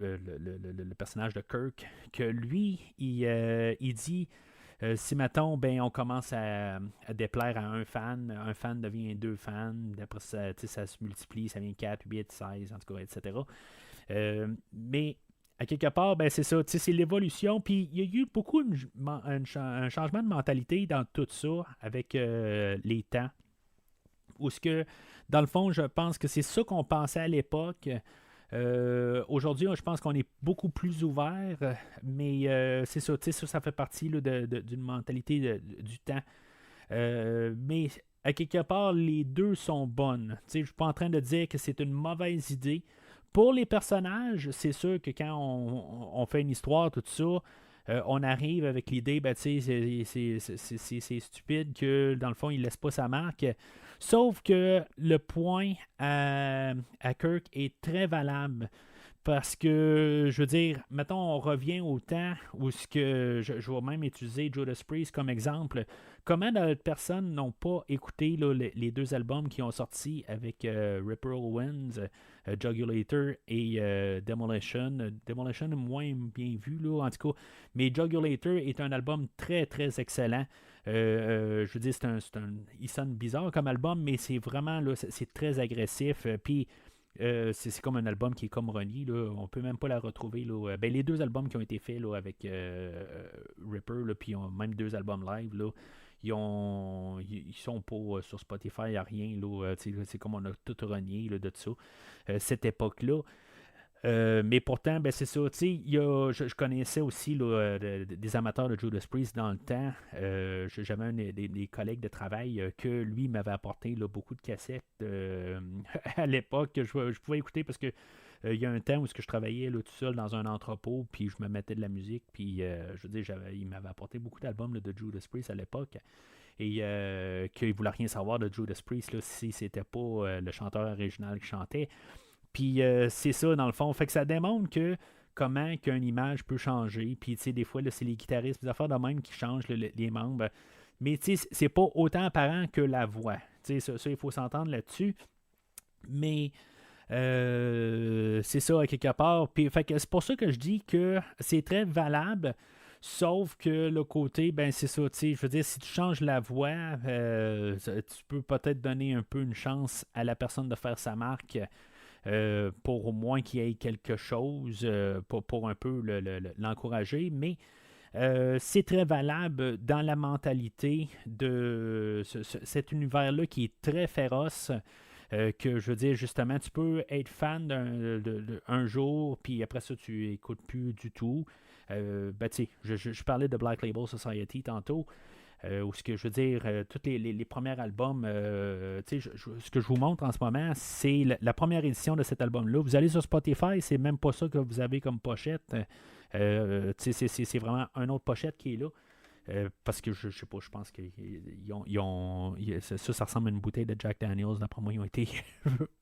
personnage de Kirk, que lui, il dit si mettons, on commence à déplaire à un fan devient 2 fans, d'après ça, ça se multiplie, ça devient 4, 8, 16, en tout cas, etc. Mais à quelque part, c'est ça, c'est l'évolution. Puis il y a eu beaucoup un changement de mentalité dans tout ça avec les temps. Où ce que, dans le fond, je pense que c'est ça qu'on pensait à l'époque. Aujourd'hui, je pense qu'on est beaucoup plus ouvert, mais c'est ça, ça fait partie là, d'une mentalité du temps. Mais à quelque part, les 2 sont bonnes. Je ne suis pas en train de dire que c'est une mauvaise idée. Pour les personnages, c'est sûr que quand on fait une histoire, tout ça, on arrive avec l'idée, c'est stupide que dans le fond, il ne laisse pas sa marque. Sauf que le point à Kirk est très valable. Parce que, je veux dire, mettons, on revient au temps où je vais même utiliser Judas Priest comme exemple. Comment d'autres personnes n'ont pas écouté là, les 2 albums qui ont sorti avec Ripper Owens, Jugulator et Demolition. Demolition est moins bien vu, là, en tout cas. Mais Jugulator est un album très, très excellent. Je veux dire, il sonne bizarre comme album, mais c'est vraiment, là, c'est très agressif. Puis, c'est comme un album qui est comme relié. Là. On peut même pas la retrouver. Là. Ben, les deux albums qui ont été faits là, avec Ripper, là, puis même deux albums live, là, ils sont pas sur Spotify, il n'y a rien. Là, c'est comme on a tout renié là, de ça. Cette époque-là. Mais pourtant, ben c'est ça. Je connaissais aussi là, des amateurs de Judas Priest dans le temps. J'avais des collègues de travail que lui m'avait apporté là, beaucoup de cassettes à l'époque que je pouvais écouter parce que il y a un temps où je travaillais là, tout seul dans un entrepôt, puis je me mettais de la musique, puis je veux dire, il m'avait apporté beaucoup d'albums là, de Judas Priest à l'époque. Et qu'il ne voulait rien savoir de Judas Priest là, si c'était pas le chanteur original qui chantait. Puis c'est ça, dans le fond. Fait que ça démontre que comment qu'une image peut changer. Puis, tu sais, des fois, là, c'est les guitaristes, les affaires de même qui changent les membres. Mais, tu sais, c'est pas autant apparent que la voix. Tu sais, ça, il faut s'entendre là-dessus. Mais, c'est ça, à quelque part. Puis, fait que c'est pour ça que je dis que c'est très valable. Sauf que le côté, ben c'est ça, tu sais, je veux dire, si tu changes la voix, tu peux peut-être donner un peu une chance à la personne de faire sa marque pour au moins qu'il y ait quelque chose pour un peu l'encourager. Mais c'est très valable dans la mentalité de cet univers-là qui est très féroce. Que je veux dire, justement, tu peux être fan un jour, puis après ça, tu écoutes plus du tout. Ben, tu sais, je parlais de Black Label Society tantôt. Ou ce que je veux dire, tous les premiers albums, ce que je vous montre en ce moment, c'est la première édition de cet album-là. Vous allez sur Spotify, c'est même pas ça que vous avez comme pochette. C'est vraiment un autre pochette qui est là. Parce que je sais pas, je pense que ça ressemble à une bouteille de Jack Daniels. D'après moi, ils ont été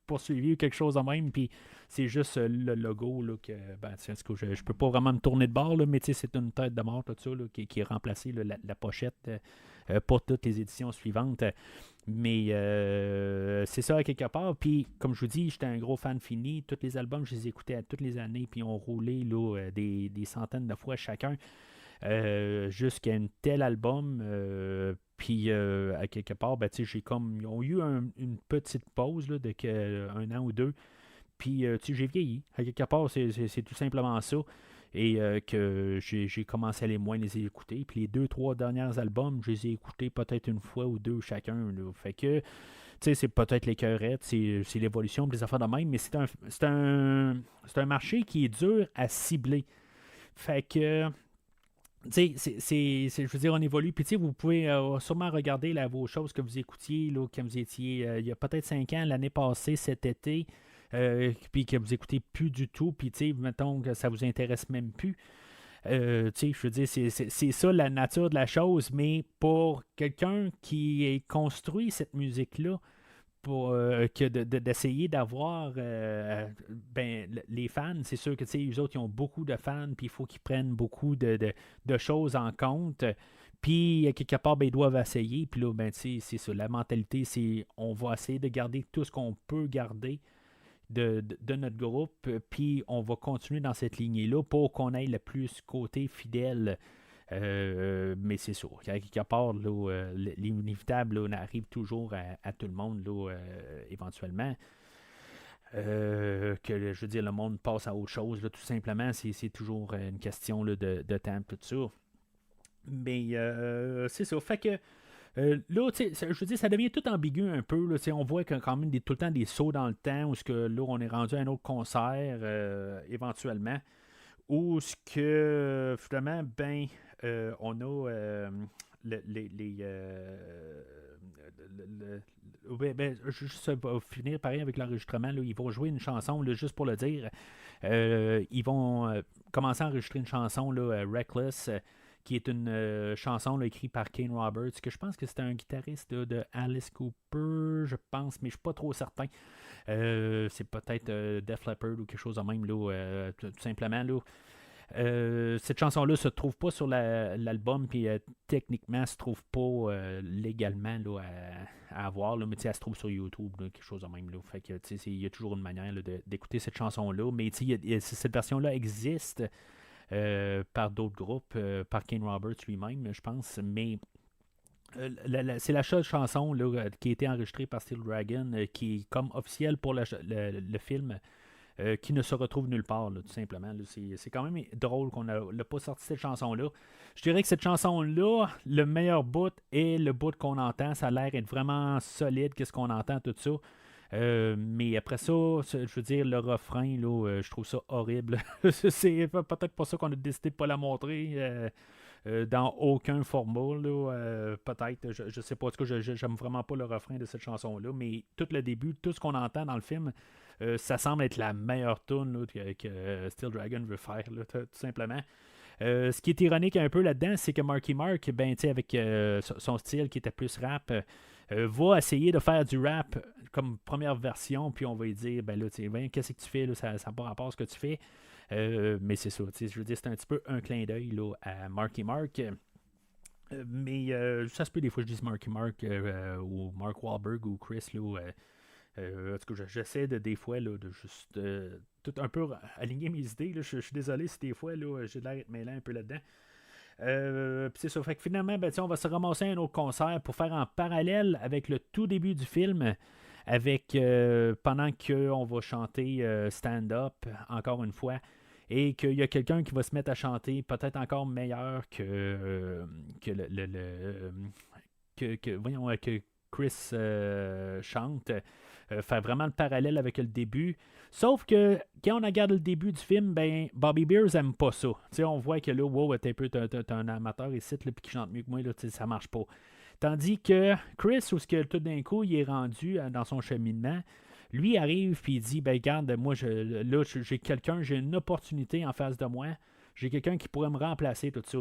poursuivis ou quelque chose de même. Puis c'est juste le logo là, que ben, je peux pas vraiment me tourner de bord, là, mais c'est une tête de mort, tout ça, là, qui est remplacé là, la pochette pour toutes les éditions suivantes. Mais c'est ça à quelque part. Puis comme je vous dis, j'étais un gros fan fini. Tous les albums, je les écoutais à toutes les années. Puis on roulait là, des centaines de fois chacun. Jusqu'à un tel album. Puis à quelque part, ben, j'ai comme. Ils ont eu une petite pause là, de un an ou deux. Puis j'ai vieilli. À quelque part, c'est tout simplement ça. Et que j'ai commencé à les écouter. Puis les deux, trois derniers albums, je les ai écoutés peut-être une fois ou deux chacun. Là. Fait que c'est peut-être les cœurettes, c'est l'évolution des affaires de même, mais c'est un marché qui est dur à cibler. Fait que je veux dire, on évolue. Puis, vous pouvez sûrement regarder là, vos choses que vous écoutiez, là, quand vous étiez il y a peut-être 5 ans, l'année passée, cet été, puis que vous écoutez plus du tout, puis, mettons que ça vous intéresse même plus. Je veux dire, c'est ça la nature de la chose, mais pour quelqu'un qui a construit cette musique-là, pour d'essayer d'avoir les fans, c'est sûr que les autres ils ont beaucoup de fans, puis il faut qu'ils prennent beaucoup de choses en compte. Puis quelque part, ils doivent essayer. Puis là, c'est ça. La mentalité, c'est on va essayer de garder tout ce qu'on peut garder de notre groupe, puis on va continuer dans cette lignée-là pour qu'on ait le plus côté fidèle. Mais c'est sûr, quelque part, l'inévitable arrive toujours à tout le monde, éventuellement. Que je veux dire, le monde passe à autre chose, là, tout simplement. C'est toujours une question là, de temps, tout ça. Mais c'est ça. Fait que là, je veux dire, ça devient tout ambigu un peu. Là, on voit qu'il y a quand même tout le temps des sauts dans le temps où là, on est rendu à un autre concert éventuellement. Où ce que finalement, on a juste finir pareil avec l'enregistrement. Là, ils vont jouer une chanson, là, juste pour le dire. Ils vont commencer à enregistrer une chanson, là, Reckless, qui est une chanson là, écrite par Kane Roberts, que je pense que c'était un guitariste là, de Alice Cooper, je pense, mais je ne suis pas trop certain. C'est peut-être Def Leppard ou quelque chose de même, là, tout simplement. Là. Cette chanson-là se trouve pas sur l'album, puis techniquement, elle se trouve pas légalement là, à avoir, là, mais elle se trouve sur YouTube, là, quelque chose de même. Là. Fait que il y a toujours une manière là, d'écouter cette chanson-là, mais cette version-là existe par d'autres groupes, par Kane Roberts lui-même, je pense, mais C'est la seule chanson là, qui a été enregistrée par Steel Dragon, qui est comme officielle pour le film, qui ne se retrouve nulle part, là, tout simplement. Là. C'est quand même drôle qu'on n'a pas sorti cette chanson-là. Je dirais que cette chanson-là, le meilleur bout est le bout qu'on entend. Ça a l'air d'être vraiment solide, qu'est-ce qu'on entend, tout ça. Mais après ça, je veux dire, le refrain, là, je trouve ça horrible. C'est peut-être pour ça qu'on a décidé de ne pas la montrer. Dans aucun format, là, peut-être, je sais pas, en tout cas, j'aime vraiment pas le refrain de cette chanson-là, mais tout le début, tout ce qu'on entend dans le film, ça semble être la meilleure tune que Steel Dragon veut faire, là, tout simplement. Ce qui est ironique un peu là-dedans, c'est que Marky Mark, ben, avec son style qui était plus rap, va essayer de faire du rap comme première version, puis on va lui dire, ben là, qu'est-ce que tu fais, là, ça n'a pas rapport à ce que tu fais. Mais c'est ça, je veux dire, c'est un petit peu un clin d'œil là, à Marky Mark. Mais ça se peut des fois je dis Marky Mark ou Mark Wahlberg ou Chris. Là, en tout cas, j'essaie des fois là, de juste tout un peu aligner mes idées. Là. Je suis désolé si des fois là, j'ai l'air d'être mêlant un peu là-dedans. Puis c'est ça. Fait que finalement, ben, on va se ramasser à un autre concert pour faire en parallèle avec le tout début du film. Avec pendant qu'on va chanter Stand Up, encore une fois, et qu'il y a quelqu'un qui va se mettre à chanter peut-être encore meilleur que voyons, que Chris chante, faire vraiment le parallèle avec le début. Sauf que quand on regarde le début du film, ben Bobby Beers aime pas ça. T'sais, on voit que là, wow, t'es un amateur ici, puis qui chante mieux que moi, là, ça marche pas. Tandis que Chris, où ce que tout d'un coup il est rendu dans son cheminement, lui arrive puis il dit ben regarde, moi là j'ai quelqu'un, j'ai une opportunité en face de moi, j'ai quelqu'un qui pourrait me remplacer, tout ça.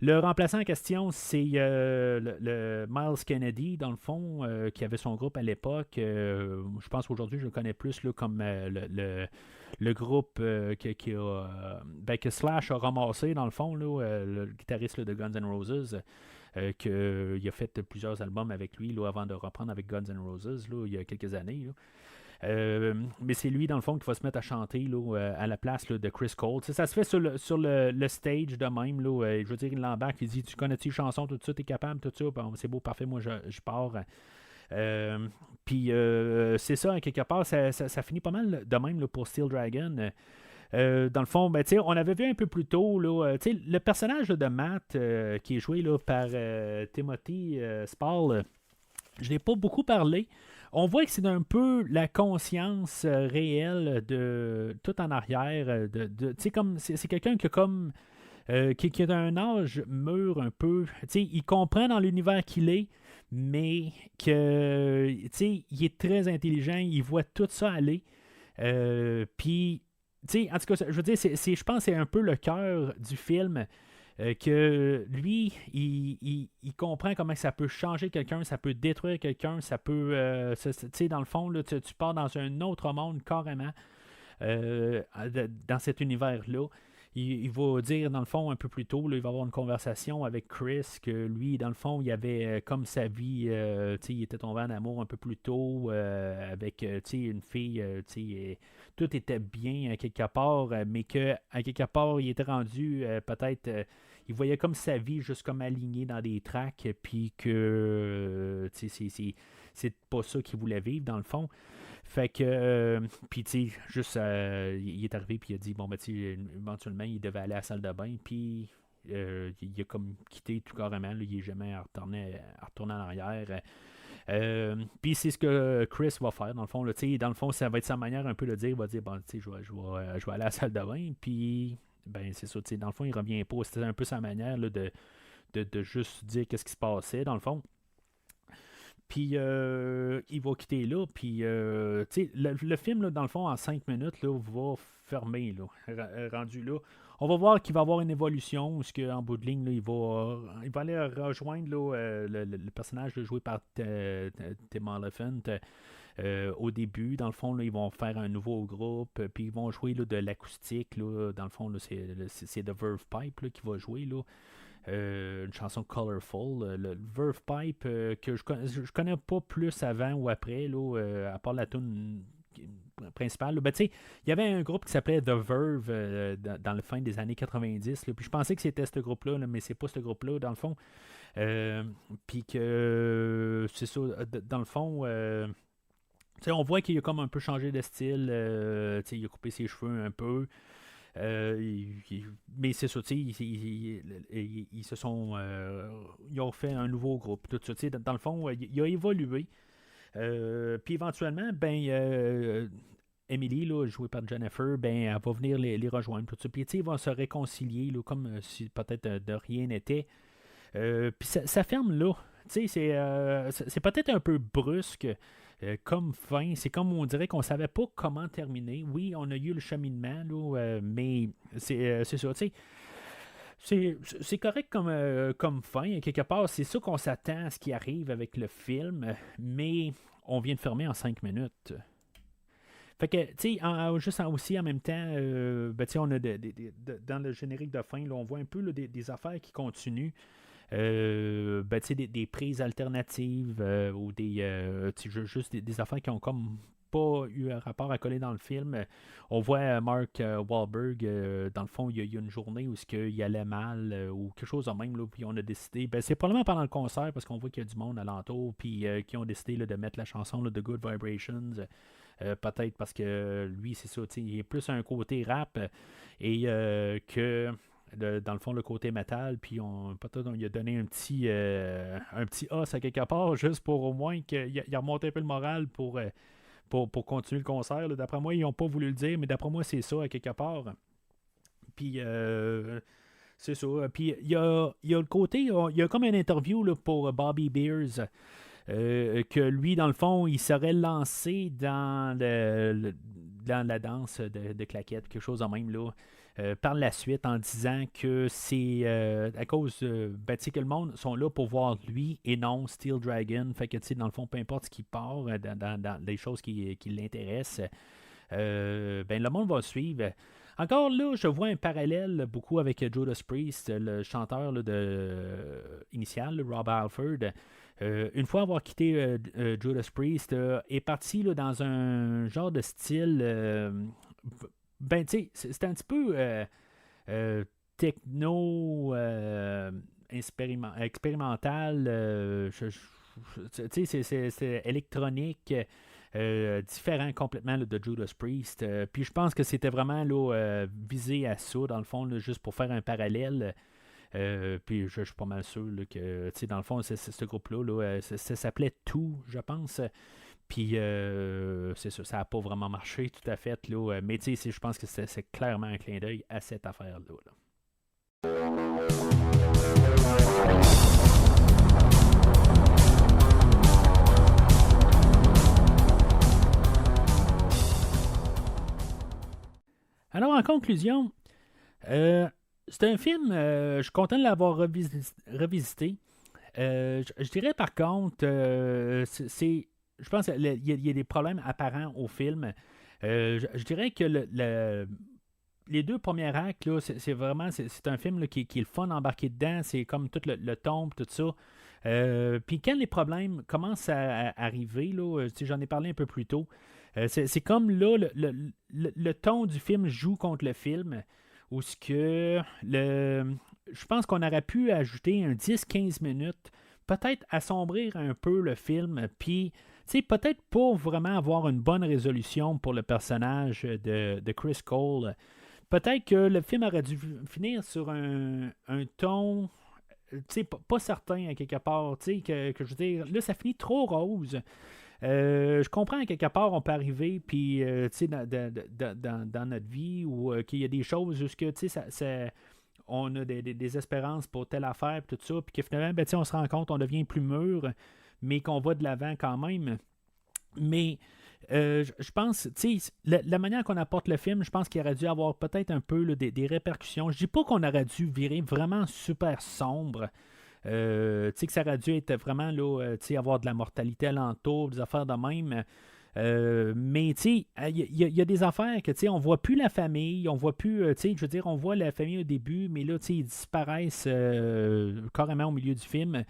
Le remplaçant en question, c'est le Miles Kennedy, dans le fond, qui avait son groupe à l'époque. Je pense qu'aujourd'hui, je le connais plus là, comme le groupe que Slash a ramassé, dans le fond, là, le guitariste là, de Guns N' Roses. Qu'il a fait plusieurs albums avec lui là, avant de reprendre avec Guns N' Roses là, il y a quelques années. Là. Mais c'est lui, dans le fond, qui va se mettre à chanter là, à la place là, de Chris Cole. T'sais, ça se fait sur le stage de même. Là, je veux dire, il l'embarque, il dit tu connais-tu les chansons, tout ça, t'es capable, tout ça. Bon, c'est beau, parfait, moi je pars. Puis c'est ça, quelque part, ça finit pas mal de même là, pour Steel Dragon. Dans le fond, ben, on avait vu un peu plus tôt là, le personnage là, de Matt qui est joué là, par Timothy Spall. Je n'ai pas beaucoup parlé. On voit que c'est un peu la conscience réelle de tout en arrière. Comme, c'est quelqu'un qui a comme qui a un âge mûr un peu. Il comprend dans l'univers qu'il est, mais que il est très intelligent, il voit tout ça aller. Puis en tout cas, je veux dire, je pense que c'est un peu le cœur du film. Que lui, il comprend comment ça peut changer quelqu'un, ça peut détruire quelqu'un, ça peut. Dans le fond, là, tu pars dans un autre monde carrément dans cet univers-là. Il va dire, dans le fond, un peu plus tôt, là, il va avoir une conversation avec Chris, que lui, dans le fond, il avait comme sa vie, il était tombé en amour un peu plus tôt avec une fille, tout était bien à quelque part, mais qu'à quelque part, il était rendu peut-être, il voyait comme sa vie juste comme alignée dans des tracks, puis que c'est pas ça qu'il voulait vivre, dans le fond. Fait que, puis tu sais, juste, il est arrivé, puis il a dit, bon, ben, tu sais, éventuellement, il devait aller à la salle de bain, puis il a comme quitté tout carrément, là, il n'est jamais retourné en arrière. Puis c'est ce que Chris va faire, dans le fond, là, dans le fond, ça va être sa manière un peu de dire, il va dire, bon, tu sais, je vais aller à la salle de bain, puis, ben, c'est ça, tu sais, dans le fond, il revient pas, c'était un peu sa manière, là, de juste dire qu'est-ce qui se passait, dans le fond. Puis il va quitter là. Puis le film, là, dans le fond, en 5 minutes, là, va fermer. Là, rendu là. On va voir qu'il va y avoir une évolution. Parce qu'en bout de ligne, là, il va aller rejoindre là, le personnage joué par Tim Oliphant. Au début, dans le fond, là, ils vont faire un nouveau groupe, puis ils vont jouer là, de l'acoustique. Là, dans le fond, là, c'est The Verve Pipe là, qui va jouer. Là. Une chanson Colorful. Le Verve Pipe que je connais pas plus avant ou après, là, à part la tune principale. Ben, il y avait un groupe qui s'appelait The Verve dans le fin des années 90. Là, puis je pensais que c'était ce groupe-là, mais c'est pas ce groupe-là, dans le fond. Puis que c'est ça, dans le fond, on voit qu'il a comme un peu changé de style. Il a coupé ses cheveux un peu. Mais c'est ça, ils se sont. Ils ont fait un nouveau groupe. Tout ça, dans le fond, il a évolué. Puis éventuellement, Emily, là, jouée par Jennifer, elle va venir les rejoindre. Tout ça. Puis ils vont se réconcilier, là, comme si peut-être de rien n'était. Puis ça ferme là. C'est peut-être un peu brusque comme fin. C'est comme on dirait qu'on savait pas comment terminer. Oui, on a eu le cheminement, là, mais c'est ça. C'est correct comme fin. Quelque part, c'est ça qu'on s'attend à ce qui arrive avec le film, mais on vient de fermer en 5 minutes. Fait que, juste aussi en même temps, on a dans le générique de fin, là, on voit un peu là, des affaires qui continuent. Des prises alternatives ou juste des affaires qui ont comme pas eu un rapport à coller dans le film. On voit Mark Wahlberg, dans le fond, il y a une journée où il allait mal ou quelque chose de même, là, puis on a décidé, c'est probablement pendant le concert parce qu'on voit qu'il y a du monde alentour, puis qui ont décidé là, de mettre la chanson là, de Good Vibrations. Peut-être parce que lui, c'est ça, il est plus un côté rap et que dans le fond, le côté métal, puis peut-être on lui a donné un petit os à quelque part, juste pour au moins qu'il remonte un peu le moral pour continuer le concert. Là. D'après moi, ils n'ont pas voulu le dire, mais d'après moi, c'est ça à quelque part. Puis, c'est ça. Puis, il y a le côté, il y a comme une interview là, pour Bobby Beers. Que lui, dans le fond, il serait lancé dans la danse de claquettes, quelque chose en même là, par la suite en disant que c'est à cause que le monde sont là pour voir lui et non Steel Dragon. Fait que dans le fond, peu importe ce qui part dans les choses qui l'intéressent, le monde va le suivre. Encore là, je vois un parallèle beaucoup avec Judas Priest, le chanteur là, initial, Rob Halford. Une fois avoir quitté Judas Priest, est parti là, dans un genre de style. C'est un petit peu techno expérimental. C'est électronique. Différent complètement là, de Judas Priest. Puis je pense que c'était vraiment là, visé à ça, dans le fond, là, juste pour faire un parallèle. Puis je suis pas mal sûr là, que, dans le fond, ce groupe-là, là, ça s'appelait Tout, je pense. Puis c'est ça, ça n'a pas vraiment marché tout à fait. Là, mais je pense que c'est clairement un clin d'œil à cette affaire-là. Là. Alors, en conclusion, c'est un film, je suis content de l'avoir revisité. Je dirais par contre, je pense qu'il y a des problèmes apparents au film. Je dirais que les deux premiers actes, là, c'est vraiment c'est un film là, qui est le fun d'embarquer dedans. C'est comme tout le ton, tout ça. Puis quand les problèmes commencent à arriver, là, j'en ai parlé un peu plus tôt, c'est comme là, le ton du film joue contre le film, où ce que je pense qu'on aurait pu ajouter un 10-15 minutes, peut-être assombrir un peu le film, puis peut-être pour vraiment avoir une bonne résolution pour le personnage de Chris Cole. Peut-être que le film aurait dû finir sur un ton, pas certain à quelque part, que je veux dire, là ça finit trop rose. Je comprends à quelque part on peut arriver puis dans notre vie où qu'il y a des choses où on a des espérances pour telle affaire tout ça, puis que finalement on se rend compte on devient plus mûr, mais qu'on va de l'avant quand même. Mais je pense, la manière qu'on apporte le film, je pense qu'il aurait dû avoir peut-être un peu là, des répercussions. Je dis pas qu'on aurait dû virer vraiment super sombre. Que ça aurait dû être vraiment là, avoir de la mortalité alentour, des affaires de même. Mais il y a des affaires que on voit plus la famille, on voit plus, je veux dire, on voit la famille au début, mais là, ils disparaissent carrément au milieu du film.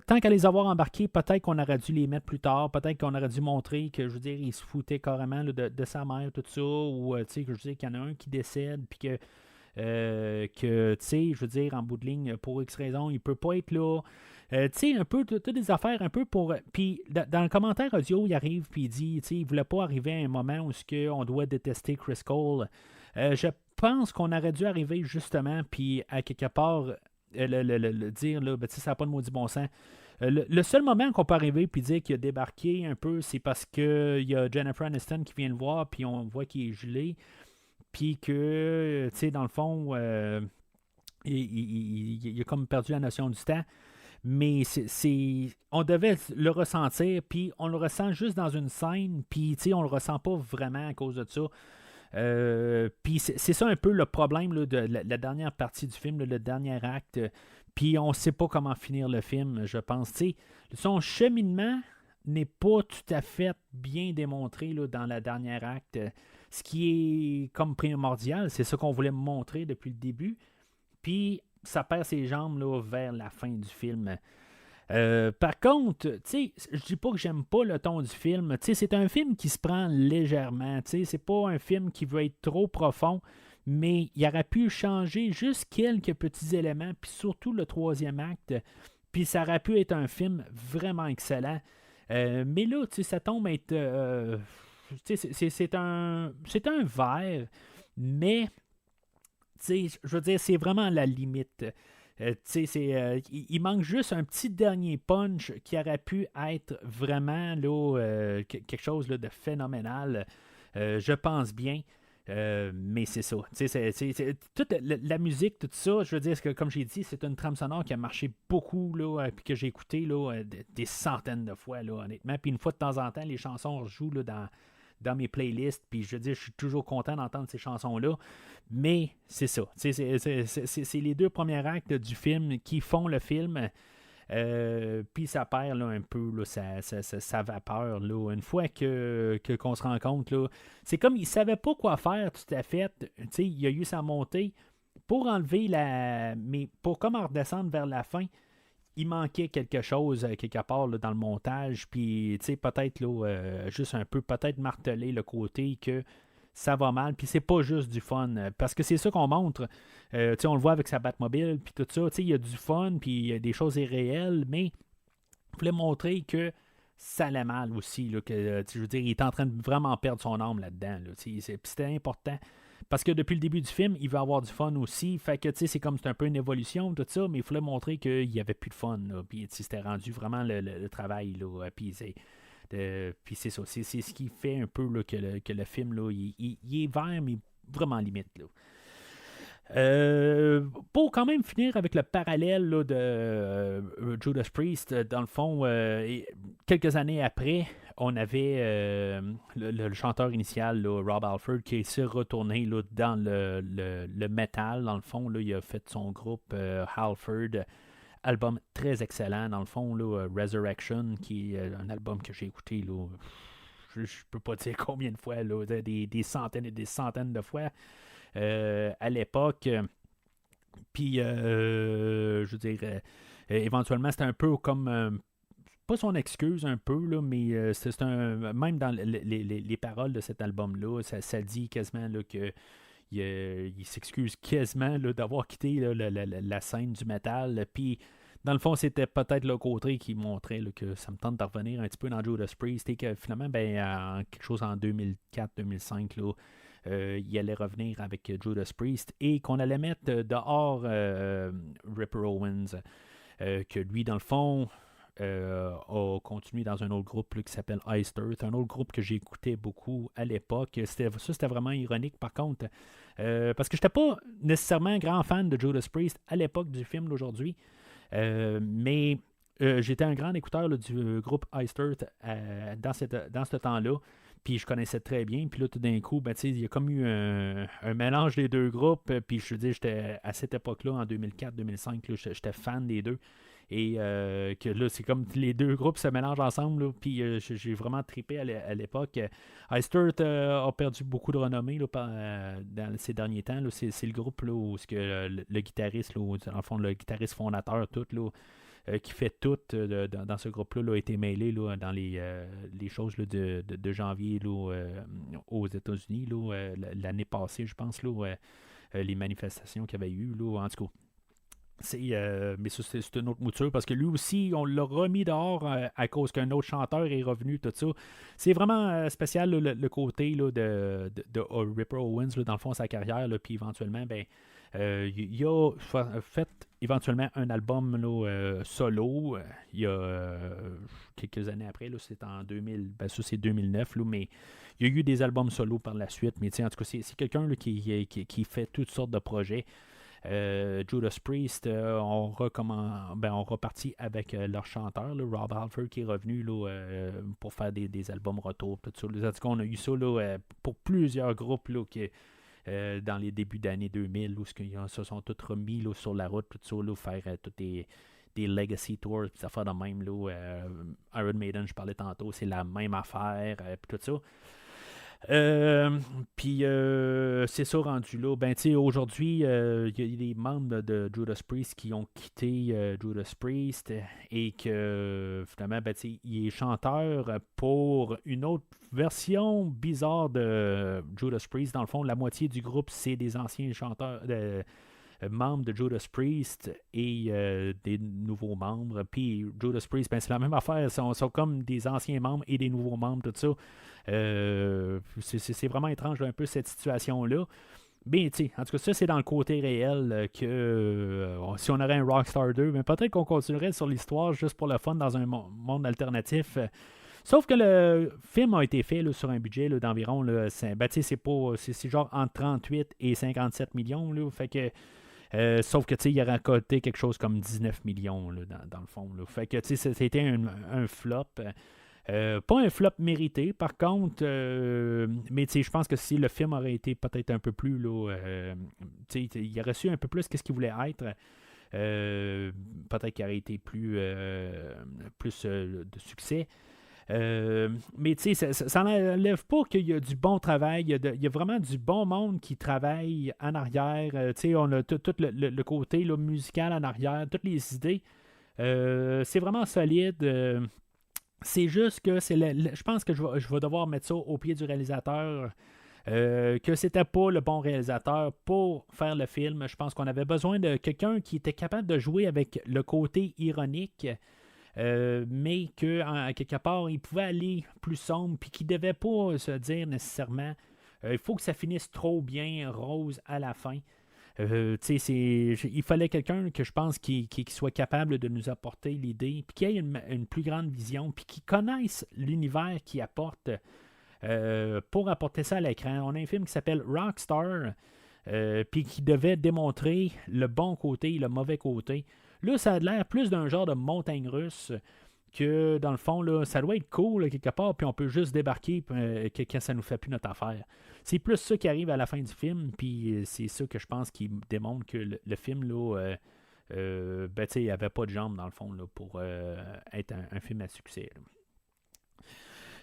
Tant qu'à les avoir embarqués, peut-être qu'on aurait dû les mettre plus tard, peut-être qu'on aurait dû montrer que, je veux dire, il se foutait carrément là, de sa mère, tout ça, ou que je veux dire qu'il y en a un qui décède, puis que que, tu sais, je veux dire, en bout de ligne, pour X raison, il peut pas être là. Tu sais, un peu, toutes des affaires un peu pour... Puis, dans le commentaire audio, il arrive, puis il dit, tu sais, il voulait pas arriver à un moment où on doit détester Chris Cole. Je pense qu'on aurait dû arriver, justement, puis à quelque part, le dire, là, ben, tu sais, ça n'a pas de maudit bon sens. Le seul moment qu'on peut arriver puis dire qu'il a débarqué un peu, c'est parce qu'il y a Jennifer Aniston qui vient le voir, puis on voit qu'il est gelé, puis que, tu sais, dans le fond, il a comme perdu la notion du temps. Mais on devait le ressentir, puis on le ressent juste dans une scène, puis tu sais, on le ressent pas vraiment à cause de ça. Puis c'est ça un peu le problème là, de la dernière partie du film, là, le dernier acte. Puis on sait pas comment finir le film, je pense. Tu sais, son cheminement n'est pas tout à fait bien démontré là, dans la dernière acte. Ce qui est comme primordial, c'est ça qu'on voulait montrer depuis le début. Puis ça perd ses jambes là, vers la fin du film. Par contre, tu sais, je dis pas que j'aime pas le ton du film. Tu sais, c'est un film qui se prend légèrement. Tu sais, c'est pas un film qui veut être trop profond, mais il aurait pu changer juste quelques petits éléments, puis surtout le troisième acte. Puis ça aurait pu être un film vraiment excellent. Mais là, tu sais, ça tombe être. Tu sais, c'est un verre, mais tu sais, je veux dire, c'est vraiment la limite. Il manque juste un petit dernier punch qui aurait pu être vraiment là, quelque chose là, de phénoménal. Je pense bien. Mais c'est ça. Toute la musique, tout ça, je veux dire, que, comme j'ai dit, c'est une trame sonore qui a marché beaucoup, là, puis que j'ai écouté là, des centaines de fois, là, honnêtement. Puis une fois de temps en temps, les chansons rejouent là, dans mes playlists, puis je veux dire, je suis toujours content d'entendre ces chansons-là, mais c'est ça. C'est les deux premiers actes du film qui font le film, puis ça perd là, un peu là, sa vapeur. Là. Une fois qu'on se rend compte, là, c'est comme il ne savait pas quoi faire tout à fait. Il a eu sa montée pour enlever mais pour comme en redescendre vers la fin, il manquait quelque chose quelque part là, dans le montage, puis peut-être là, juste un peu, peut-être marteler le côté que ça va mal, puis c'est pas juste du fun, parce que c'est ça qu'on montre. On le voit avec sa Batmobile, puis tout ça, il y a du fun, puis il y a des choses irréelles, mais il voulait montrer que ça allait mal aussi, là, que, je veux dire, il est en train de vraiment perdre son âme là-dedans, là, c'était important. Parce que depuis le début du film, il veut avoir du fun aussi. Fait que, c'est comme c'est un peu une évolution, tout ça, mais il fallait montrer qu'il n'y avait plus de fun. Là, puis, c'était rendu vraiment le travail. Là, puis, c'est ça. C'est ce qui fait un peu là, que le film, là, il est vert, mais vraiment limite. Là. Pour quand même finir avec le parallèle là, de Judas Priest, dans le fond, quelques années après, on avait le chanteur initial, là, Rob Halford, qui s'est retourné là, dans le metal. Dans le fond, là, il a fait son groupe Halford, album très excellent. Dans le fond, là, Resurrection, qui est un album que j'ai écouté là, je peux pas dire combien de fois, là, des centaines et des centaines de fois. À l'époque. Puis, je veux dire, éventuellement, c'était un peu comme, pas son excuse un peu, là, mais c'est même dans les paroles de cet album-là, ça dit quasiment là, que il s'excuse quasiment là, d'avoir quitté là, la scène du métal. Puis, dans le fond, c'était peut-être le côté qui montrait là, que ça me tente de revenir un petit peu dans Judas Priest et que finalement, en quelque chose en 2004-2005, là, il allait revenir avec Judas Priest et qu'on allait mettre dehors Ripper Owens, que lui, dans le fond, a continué dans un autre groupe là, qui s'appelle Ice Earth, un autre groupe que j'écoutais beaucoup à l'époque. C'était vraiment ironique, par contre, parce que je n'étais pas nécessairement un grand fan de Judas Priest à l'époque du film d'aujourd'hui, mais j'étais un grand écouteur là, du groupe Ice Earth dans ce temps-là. Puis je connaissais très bien. Puis là, tout d'un coup, il y a comme eu un mélange des deux groupes. Puis je te dis, j'étais à cette époque-là, en 2004-2005, j'étais fan des deux. Et que là, c'est comme les deux groupes se mélangent ensemble. Là, puis j'ai vraiment trippé à l'époque. Ice Earth a perdu beaucoup de renommée là, dans ces derniers temps. Là. C'est le groupe là, où le guitariste, là, dans le fond, le guitariste fondateur, tout, là, qui fait tout dans ce groupe-là, là, a été mêlé là, dans les choses là, de janvier là, aux États-Unis là, l'année passée, je pense. Là, les manifestations qu'il y avait eu, là, en tout cas. Mais ça, c'est une autre mouture parce que lui aussi, on l'a remis dehors à cause qu'un autre chanteur est revenu, tout ça. C'est vraiment spécial là, le côté là, de Ripper Owens, là, dans le fond, sa carrière, là, puis éventuellement, ben, il a fait éventuellement un album là, solo. Il y a quelques années après, là, c'est en 2000, ben, ça c'est 2009, là, mais il y a eu des albums solo par la suite. Mais en tout cas, c'est quelqu'un là, qui fait toutes sortes de projets. Judas Priest ont reparti avec leur chanteur, là, Rob Halford, qui est revenu là, pour faire des albums retour. Tout ça. En tout cas, on a eu ça là, pour plusieurs groupes là, dans les débuts d'année 2000, où ils se sont tous remis là, sur la route, tout ça, là, faire tous des legacy tours, puis ça fait de même. Là, Iron Maiden, je parlais tantôt, c'est la même affaire, puis tout ça. Puis c'est ça rendu là. Ben, tu sais, aujourd'hui, il y a des membres de Judas Priest qui ont quitté Judas Priest et que finalement, ben, tu sais, il est chanteur pour une autre version bizarre de Judas Priest. Dans le fond, la moitié du groupe, c'est des anciens chanteurs. Membres de Judas Priest et des nouveaux membres. Puis Judas Priest, ben, c'est la même affaire. Ils sont comme des anciens membres et des nouveaux membres, tout ça. C'est vraiment étrange un peu cette situation-là. Mais tu sais, en tout cas, ça c'est dans le côté réel que si on aurait un Rockstar 2, mais peut-être qu'on continuerait sur l'histoire juste pour le fun dans un monde alternatif. Sauf que le film a été fait là, sur un budget là, d'environ, là, c'est genre entre 38 et 57 millions. Là, fait que sauf que il a coté quelque chose comme 19 millions là, dans le fond. Là. Fait que c'était un flop. Pas un flop mérité, par contre, mais je pense que si le film aurait été peut-être un peu plus, là, il aurait su un peu plus qu'est-ce qu'il voulait être, peut-être qu'il aurait été plus de succès. Mais ça n'enlève pas qu'il y a du bon travail, il y a vraiment du bon monde qui travaille en arrière. On a tout le côté là, musical en arrière, toutes les idées. C'est vraiment solide. C'est juste que je pense que je vais devoir mettre ça au pied du réalisateur. Que c'était pas le bon réalisateur pour faire le film. Je pense qu'on avait besoin de quelqu'un qui était capable de jouer avec le côté ironique, mais que quelque part, il pouvait aller plus sombre, puis qu'il ne devait pas se dire nécessairement il faut que ça finisse trop bien rose à la fin. Il fallait quelqu'un que je pense qui soit capable de nous apporter l'idée, puis qui ait une plus grande vision, puis qui connaisse l'univers qu'il apporte pour apporter ça à l'écran. On a un film qui s'appelle Rockstar, puis qui devait démontrer le bon côté et le mauvais côté. Là, ça a l'air plus d'un genre de montagne russe que, dans le fond, là, ça doit être cool là, quelque part, puis on peut juste débarquer quand ça nous fait plus notre affaire. C'est plus ça qui arrive à la fin du film, puis c'est ça que je pense qui démontre que le film, là, il n'y avait pas de jambes, dans le fond, là, pour être un film à succès. Là.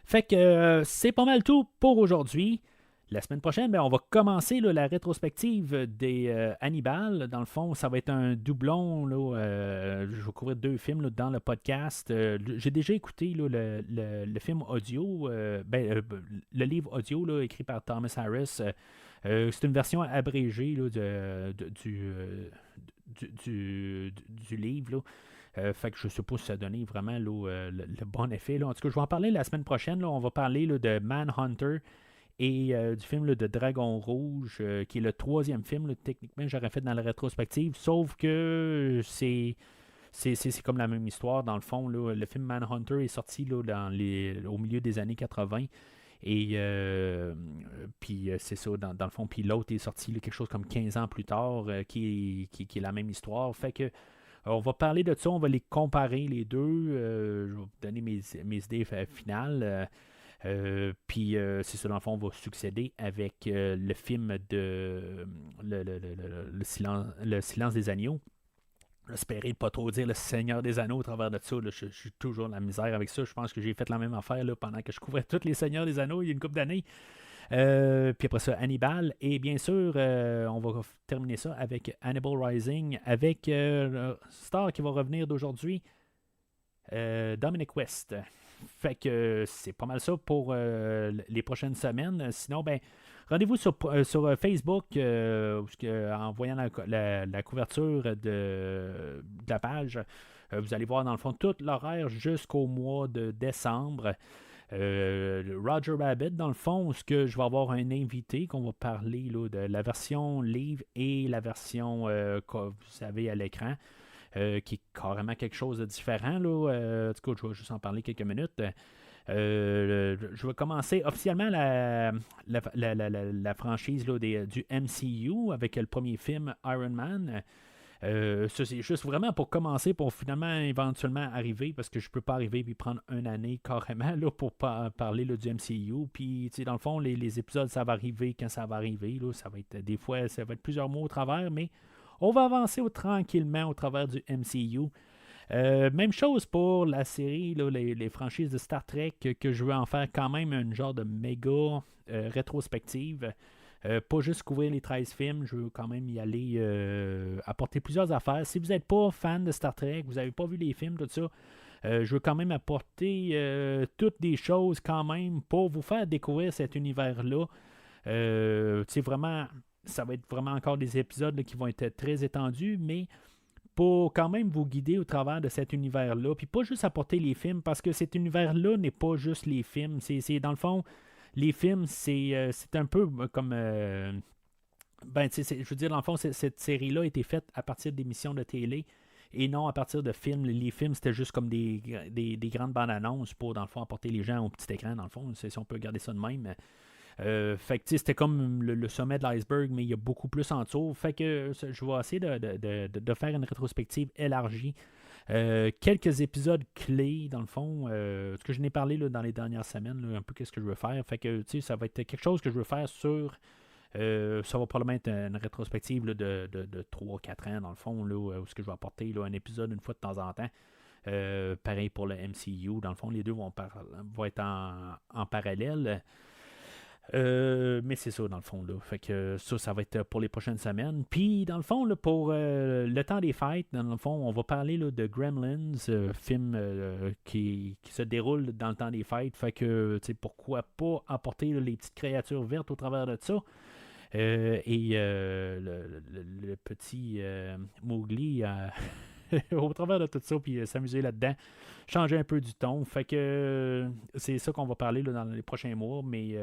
Fait que c'est pas mal tout pour aujourd'hui. La semaine prochaine, ben, on va commencer là, la rétrospective des Hannibal. Dans le fond, ça va être un doublon. Là, je vais couvrir 2 films là, dans le podcast. J'ai déjà écouté là, le film audio, le livre audio là, écrit par Thomas Harris. C'est une version abrégée là, du livre. Là. Fait que je ne sais pas si ça a donné vraiment là, le bon effet. Là. En tout cas, je vais en parler la semaine prochaine. Là. On va parler là, de Manhunter et du film là, de Dragon Rouge, qui est le 3e film, là, techniquement, j'aurais fait dans la rétrospective, sauf que c'est comme la même histoire, dans le fond. Là, le film Manhunter est sorti là, au milieu des années 80, et puis c'est ça, dans le fond, puis l'autre est sorti là, quelque chose comme 15 ans plus tard, qui est la même histoire, fait que on va parler de ça, on va les comparer les deux, je vais vous donner mes idées finales. Puis c'est ça, dans le fond, on va succéder avec le film de le silence des agneaux. J'espérais pas trop dire le Seigneur des Anneaux au travers de ça. Là, je suis toujours dans la misère avec ça. Je pense que j'ai fait la même affaire là, pendant que je couvrais tous les Seigneurs des Anneaux il y a une couple d'années. Puis après ça, Hannibal. Et bien sûr, on va terminer ça avec Hannibal Rising, avec le star qui va revenir d'aujourd'hui, Dominic West. Fait que c'est pas mal ça pour les prochaines semaines. Sinon, ben rendez-vous sur Facebook en voyant la couverture de la page. Vous allez voir dans le fond tout l'horaire jusqu'au mois de décembre. Roger Rabbit, dans le fond, où je vais avoir un invité qu'on va parler là, de la version livre et la version que vous savez à l'écran. Qui est carrément quelque chose de différent. Là. En tout cas, je vais juste en parler quelques minutes. Je vais commencer officiellement la franchise là, du MCU avec le premier film Iron Man. Ça, c'est juste vraiment pour commencer, pour finalement éventuellement arriver, parce que je peux pas arriver et prendre une année carrément là, pour parler là, du MCU. Puis, dans le fond, les épisodes, ça va arriver quand ça va arriver. Là. Ça va être des fois, ça va être plusieurs mois au travers, mais on va avancer tranquillement au travers du MCU. Même chose pour la série, là, les franchises de Star Trek, que je veux en faire quand même une genre de méga rétrospective. Pas juste couvrir les 13 films, je veux quand même y aller apporter plusieurs affaires. Si vous n'êtes pas fan de Star Trek, vous n'avez pas vu les films, tout ça, je veux quand même apporter toutes des choses quand même pour vous faire découvrir cet univers-là. Vraiment, ça va être vraiment encore des épisodes là, qui vont être très étendus, mais pour quand même vous guider au travers de cet univers-là, puis pas juste apporter les films, parce que cet univers-là n'est pas juste les films. C'est dans le fond, les films, c'est un peu comme... je veux dire, dans le fond, cette série-là a été faite à partir d'émissions de télé et non à partir de films. Les films, c'était juste comme des grandes bandes annonces pour, dans le fond, apporter les gens au petit écran, dans le fond, si on peut regarder ça de même. Fait que c'était comme le sommet de l'iceberg, mais il y a beaucoup plus en dessous. Fait que je vais essayer de faire une rétrospective élargie. Quelques épisodes clés, dans le fond, ce que je n'ai parlé là, dans les dernières semaines, là, un peu qu'est-ce que je veux faire. Fait que ça va être quelque chose que je veux faire sur. Ça va probablement être une rétrospective là, de 3-4 ans, dans le fond, là, où ce que je vais apporter là, un épisode une fois de temps en temps. Pareil pour le MCU. Dans le fond, les deux vont être en parallèle. Mais c'est ça dans le fond là. Fait que ça va être pour les prochaines semaines. Puis dans le fond là, pour le temps des fêtes, dans le fond, on va parler là, de Gremlins, film qui se déroule dans le temps des fêtes. Fait que pourquoi pas apporter là, les petites créatures vertes au travers de ça. Et le petit Mowgli au travers de tout ça, puis s'amuser là-dedans, changer un peu du ton. Fait que c'est ça qu'on va parler là, dans les prochains mois, mais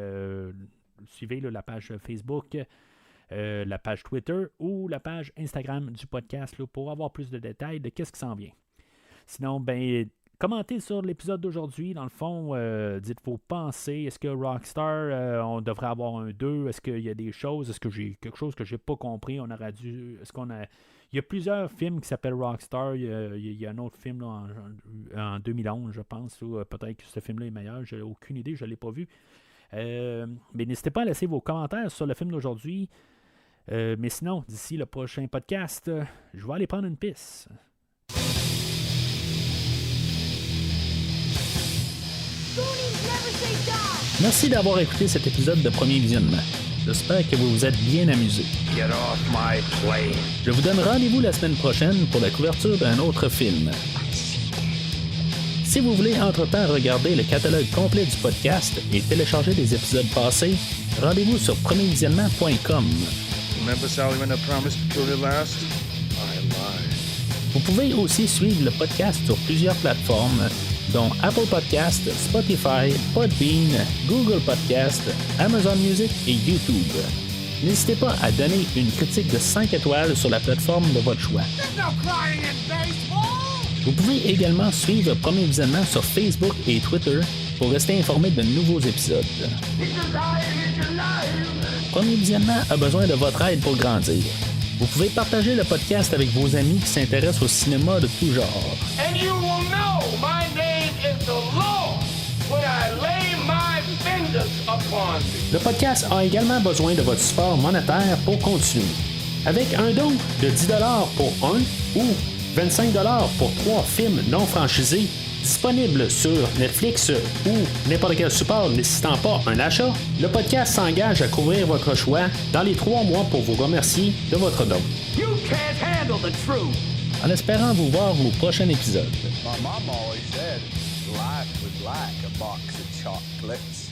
suivez là, la page Facebook, la page Twitter ou la page Instagram du podcast là, pour avoir plus de détails de qu'est-ce qui s'en vient. Sinon, ben commentez sur l'épisode d'aujourd'hui. Dans le fond, dites vos pensées. Est-ce que Rockstar, on devrait avoir un 2? Est-ce qu'il y a des choses? Est-ce que j'ai quelque chose que j'ai pas compris? On aurait dû... Est-ce qu'on a... Il y a plusieurs films qui s'appellent Rockstar. Il y a un autre film là, en 2011, je pense. Peut-être que ce film-là est meilleur. J'ai aucune idée, je ne l'ai pas vu. Mais n'hésitez pas à laisser vos commentaires sur le film d'aujourd'hui. Mais sinon, d'ici le prochain podcast, je vais aller prendre une pisse. Merci d'avoir écouté cet épisode de Premier Visionnement. J'espère que vous vous êtes bien amusés. Je vous donne rendez-vous la semaine prochaine pour la couverture d'un autre film. Si vous voulez entre-temps regarder le catalogue complet du podcast et télécharger les épisodes passés, rendez-vous sur premiervisionnement.com. Vous pouvez aussi suivre le podcast sur plusieurs plateformes, dont Apple Podcast, Spotify, Podbean, Google Podcast, Amazon Music et YouTube. N'hésitez pas à donner une critique de 5 étoiles sur la plateforme de votre choix. Vous pouvez également suivre Premier Visionnement sur Facebook et Twitter pour rester informé de nouveaux épisodes. Premier Visionnement a besoin de votre aide pour grandir. Vous pouvez partager le podcast avec vos amis qui s'intéressent au cinéma de tout genre. Le podcast a également besoin de votre support monétaire pour continuer. Avec un don de 10$ pour un ou 25$ pour 3 films non franchisés disponibles sur Netflix ou n'importe quel support nécessitant pas un achat, le podcast s'engage à couvrir votre choix dans les 3 mois pour vous remercier de votre don. En espérant vous voir au prochain épisode. Life was like a box of chocolates.